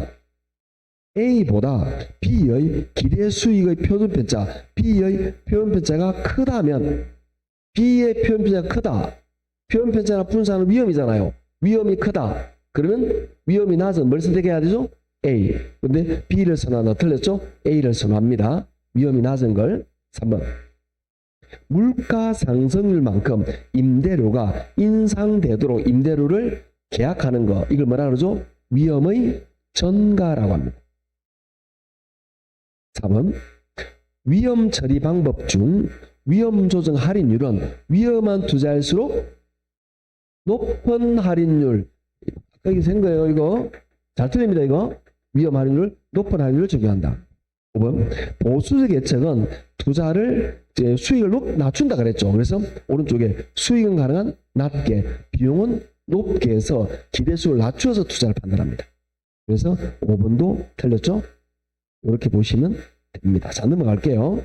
S1: A보다 B의 기대 수익의 표준편차, B의 표준편차가 크다면, B의 표준편차가 크다. 표준편차나 분산은 위험이잖아요. 위험이 크다. 그러면 위험이 낮은 뭘 선택해야 되죠? A. 근데 B를 선호한다. 틀렸죠? A를 선호합니다. 위험이 낮은 걸. 3번. 물가 상승률만큼 임대료가 인상되도록 임대료를 계약하는 거. 이걸 뭐라 그러죠? 위험의 전가라고 합니다. 4번. 위험 처리 방법 중 위험 조정 할인율은 위험한 투자일수록 높은 할인율. 여기 센 거예요, 이거. 잘 틀립니다, 이거. 위험 할인율, 높은 할인율을 적용한다. 5번. 보수적 예측은 투자를 수익을 낮춘다 그랬죠. 그래서 오른쪽에 수익은 가능한 낮게, 비용은 높게 해서 기대수를 낮춰서 투자를 판단합니다. 그래서 5번도 틀렸죠? 이렇게 보시면 됩니다. 자, 넘어갈게요.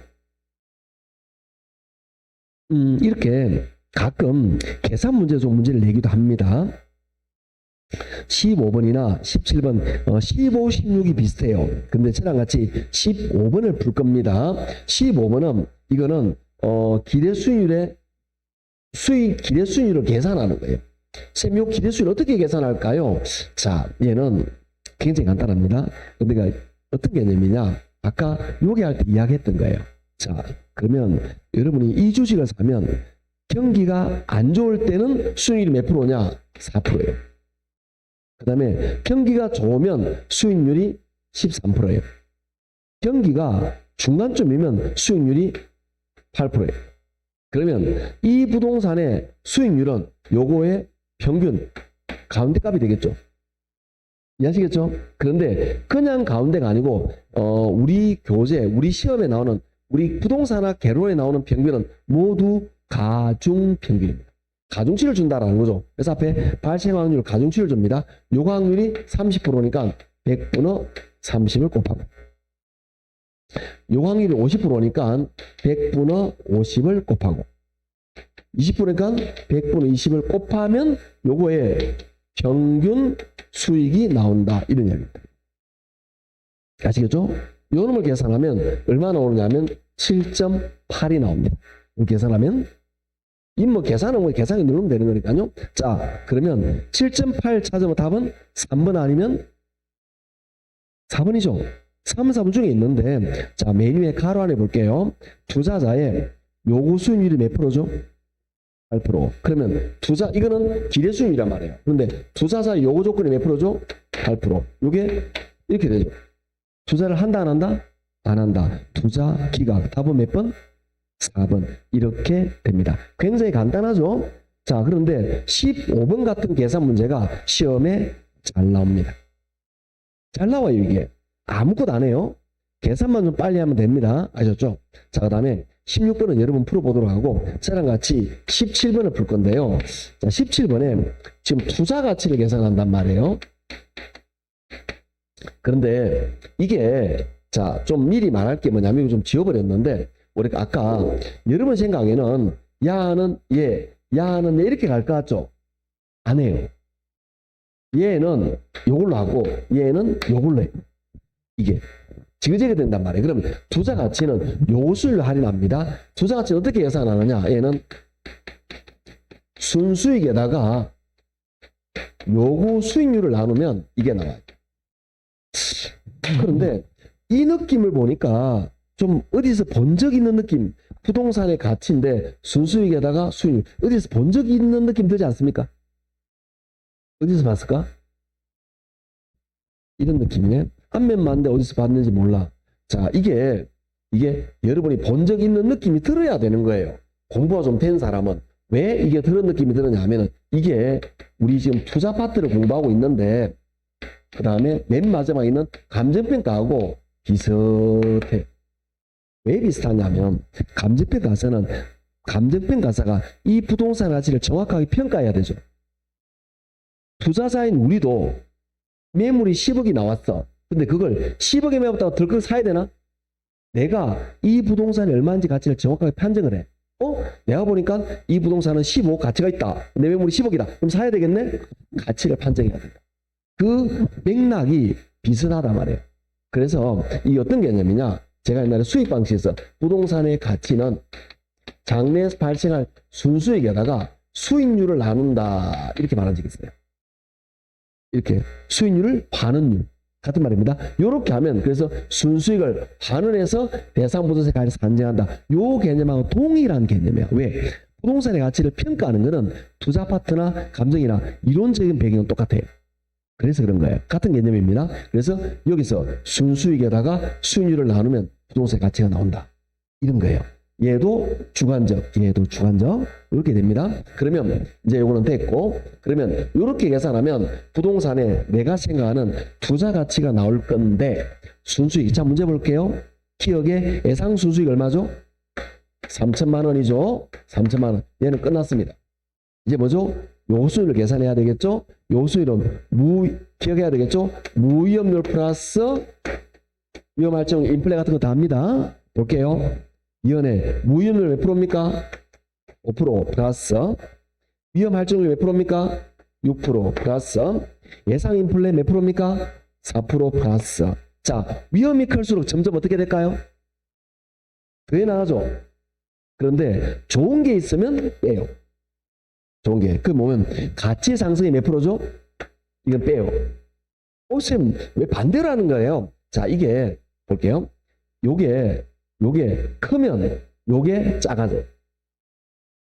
S1: 이렇게 가끔 계산 문제로 문제를 내기도 합니다. 15번이나 17번, 15, 16이 비슷해요. 근데 저랑 같이 15번을 풀 겁니다. 15번은 이거는 기대 수익률의 기대 수익률을 계산하는 거예요. 쌤, 요 기대 수익률 어떻게 계산할까요? 자, 얘는 굉장히 간단합니다. 근데 어떤 개념이냐? 아까 요기할 때 이야기했던 거예요. 자, 그러면 여러분이 이 주식을 사면 경기가 안 좋을 때는 수익률이 몇 프로냐? 4%예요. 그 다음에 경기가 좋으면 수익률이 13%예요. 경기가 중간쯤이면 수익률이 8%예요. 그러면 이 부동산의 수익률은 요거의 평균 가운데 값이 되겠죠. 이해하시겠죠? 그런데 그냥 가운데가 아니고 우리 교재, 우리 시험에 나오는 우리 부동산학 개론에 나오는 평균은 모두 가중평균입니다. 가중치를 준다라는 거죠. 그래서 앞에 발생 확률 가중치를 줍니다. 요거 확률이 30%니까 100분의 30을 곱하고, 요 확률이 50%니까 100분의 50을 곱하고, 20%니까 100분의 20을 곱하면 요거의 평균 수익이 나온다. 이런 이야기입니다. 아시겠죠? 요 놈을 계산하면 얼마 나오느냐면 7.8이 나옵니다. 이거 계산하면 뭐 계산은 뭐 계산기 누르면 되는 거니까요. 자, 그러면 7.8 찾으면 답은 3번 아니면 4번이죠. 3, 4번 중에 있는데, 자, 맨 위에 가로 안에 볼게요. 투자자의 요구 수익률이 몇 프로죠? 8%. 그러면 이거는 기대 수익률이란 말이에요. 그런데 투자자의 요구 조건이 몇 프로죠? 8%. 요게 이렇게 되죠. 투자를 한다, 안 한다? 안 한다. 투자 기각. 답은 몇 번? 4번. 이렇게 됩니다. 굉장히 간단하죠? 자, 그런데 15번 같은 계산 문제가 시험에 잘 나옵니다. 잘 나와요, 이게. 아무것도 안 해요. 계산만 좀 빨리 하면 됩니다. 아셨죠? 자, 그 다음에 16번은 여러분 풀어보도록 하고, 저랑 같이 17번을 풀 건데요. 자, 17번에 지금 투자 가치를 계산한단 말이에요. 그런데 이게, 자, 좀 미리 말할 게 뭐냐면, 이거 좀 지워버렸는데, 우리가 아까 여러분 생각에는 야는 얘, 야는 얘 이렇게 갈 것 같죠? 안 해요. 얘는 요걸로 하고 얘는 요걸로 해요. 이게 지그재그 된단 말이에요. 그러면 투자 가치는 요수율로 할인합니다. 투자 가치는 어떻게 계산하느냐? 얘는 순수익에다가 요구 수익률을 나누면 이게 나와요. 그런데 이 느낌을 보니까 좀 어디서 본 적 있는 느낌, 부동산의 가치인데 순수익에다가 수익률, 어디서 본 적 있는 느낌 들지 않습니까? 어디서 봤을까? 이런 느낌이네. 안면 맞는데 어디서 봤는지 몰라. 자, 이게 여러분이 본 적 있는 느낌이 들어야 되는 거예요. 공부가 좀 된 사람은. 왜 이게 그런 느낌이 들었냐 하면은, 이게 우리 지금 투자 파트를 공부하고 있는데, 그 다음에 맨 마지막에 있는 감정평가하고 비슷해. 왜 비슷하냐면, 감정평가사가 이 부동산 가치를 정확하게 평가해야 되죠. 투자자인 우리도 매물이 10억이 나왔어. 근데 그걸 10억에 매었다고 들컥 사야 되나? 내가 이 부동산이 얼마인지 가치를 정확하게 판정을 해. 내가 보니까 이 부동산은 15억 가치가 있다. 내 매물이 10억이다. 그럼 사야 되겠네? 가치를 판정해야 된다. 그 맥락이 비슷하단 말이에요. 그래서 이 어떤 개념이냐? 제가 옛날에 수익 방식에서 부동산의 가치는 장래에서 발생할 순수익에다가 수익률을 나눈다. 이렇게 말한 적이 있어요. 이렇게 수익률을 반원율. 같은 말입니다. 이렇게 하면 그래서 순수익을 반원해서 대상부동산의 가치를 산정한다. 이 개념하고 동일한 개념이에요. 왜? 부동산의 가치를 평가하는 것은 투자 파트나 감정이나 이론적인 배경은 똑같아요. 그래서 그런 거예요. 같은 개념입니다. 그래서 여기서 순수익에다가 수익률을 나누면 부동산의 가치가 나온다. 이런 거예요. 얘도 주관적, 얘도 주관적. 이렇게 됩니다. 그러면 이제 요거는 됐고, 그러면 이렇게 계산하면 부동산에 내가 생각하는 투자 가치가 나올 건데, 순수익. 자, 문제 볼게요. 기억의 예상 순수익 얼마죠? 3천만 원이죠. 3천만 원. 얘는 끝났습니다. 이제 뭐죠? 요수율을 계산해야 되겠죠? 요수율은 기억해야 되겠죠? 무위험률 플러스 위험할증, 인플레 같은 거 다 합니다. 볼게요. 이연의 무위험률 몇 프로입니까? 5% 플러스 위험할증률 몇 프로입니까? 6% 플러스 예상 인플레 몇 프로입니까? 4% 플러스. 자, 위험이 클수록 점점 어떻게 될까요? 더 나가죠. 그런데 좋은 게 있으면 빼요. 좋은 게. 그 뭐면 가치 상승이 몇 프로죠? 이건 빼요. 쌤, 왜 반대로 하는 거예요? 자, 이게 볼게요. 요게 크면 요게 작아져.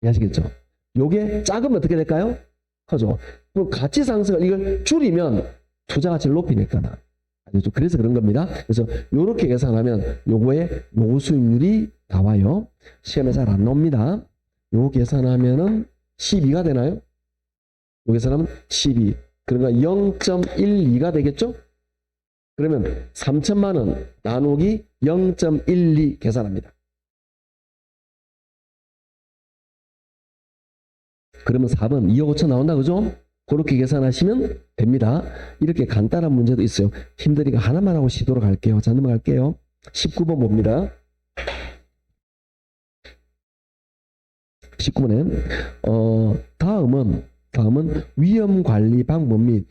S1: 이해하시겠죠? 요게 작으면 어떻게 될까요? 커져. 그럼 가치 상승을 이걸 줄이면 투자 가치를 높이니까. 아니죠. 그래서 그런 겁니다. 그래서 요렇게 계산하면 요거의 요 수익률이 나와요. 시험에 잘 안 나옵니다. 요 계산하면은 12가 되나요? 요 계산하면 12. 그러니까 0.12가 되겠죠? 그러면 3천만 원 나누기 0.12 계산합니다. 그러면 4번 2억 5천 나온다, 그죠? 그렇게 계산하시면 됩니다. 이렇게 간단한 문제도 있어요. 힘드니까 하나만 하고 쉬도록 할게요. 자, 넘어갈게요. 19번 봅니다. 19번에 다음은 위험 관리 방법 및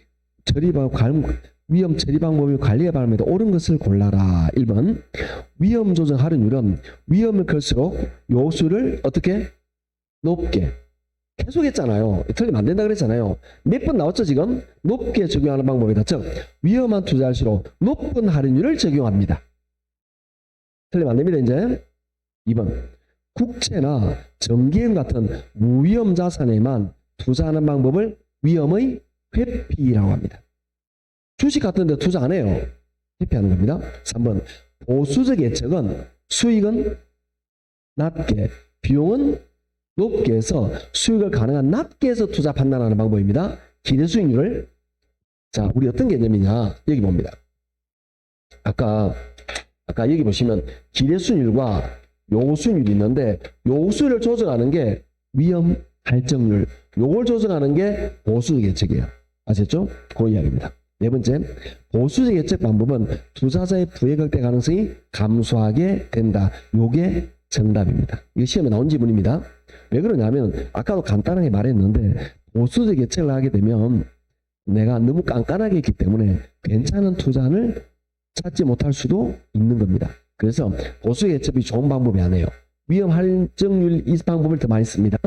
S1: 위험 처리 방법 및 관리의 방법에도 옳은 것을 골라라. 1번 위험 조정 할인율은 위험을 클수록 요수를 어떻게? 높게. 계속 했잖아요. 틀리면 안 된다 그랬잖아요. 몇 번 나왔죠 지금? 높게 적용하는 방법이다. 즉 위험한 투자할수록 높은 할인율을 적용합니다. 틀리면 안 됩니다. 이제 2번 국채나 정기금 같은 무위험 자산에만 투자하는 방법을 위험의 회피라고 합니다. 주식 같은 데 투자 안 해요. 회피하는 겁니다. 3번 보수적 예측은 수익은 낮게 비용은 높게 해서 수익을 가능한 낮게 해서 투자 판단하는 방법입니다. 기대 수익률을. 자, 우리 어떤 개념이냐 여기 봅니다. 아까 여기 보시면 기대 수익률과 요구 수익률이 있는데 요구 수익률을 조정하는 게 위험 할증률, 요걸 조정하는 게 보수적 예측이에요. 아셨죠? 그 이야기입니다. 네 번째, 보수적 예측 방법은 투자자의 부의 극대 가능성이 감소하게 된다. 요게 정답입니다. 이거 시험에 나온 지문입니다. 왜 그러냐면 아까도 간단하게 말했는데 보수적 예측을 하게 되면 내가 너무 깐깐하게 했기 때문에 괜찮은 투자를 찾지 못할 수도 있는 겁니다. 그래서 보수적 예측이 좋은 방법이 아니에요. 위험 할증률 이 방법을 더 많이 씁니다.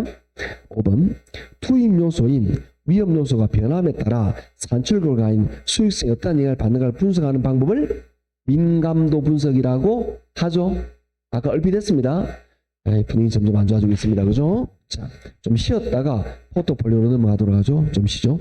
S1: 5번 투입 요소인 위험 요소가 변함에 따라 산출 결과인 수익성이 어떤 영향을 받는가를 분석하는 방법을 민감도 분석이라고 하죠. 아까 얼핏 했습니다. 분위기 점점 안 좋아지고 있습니다. 그죠? 자, 좀 쉬었다가 포트폴리오로 넘어가도록 하죠. 좀 쉬죠.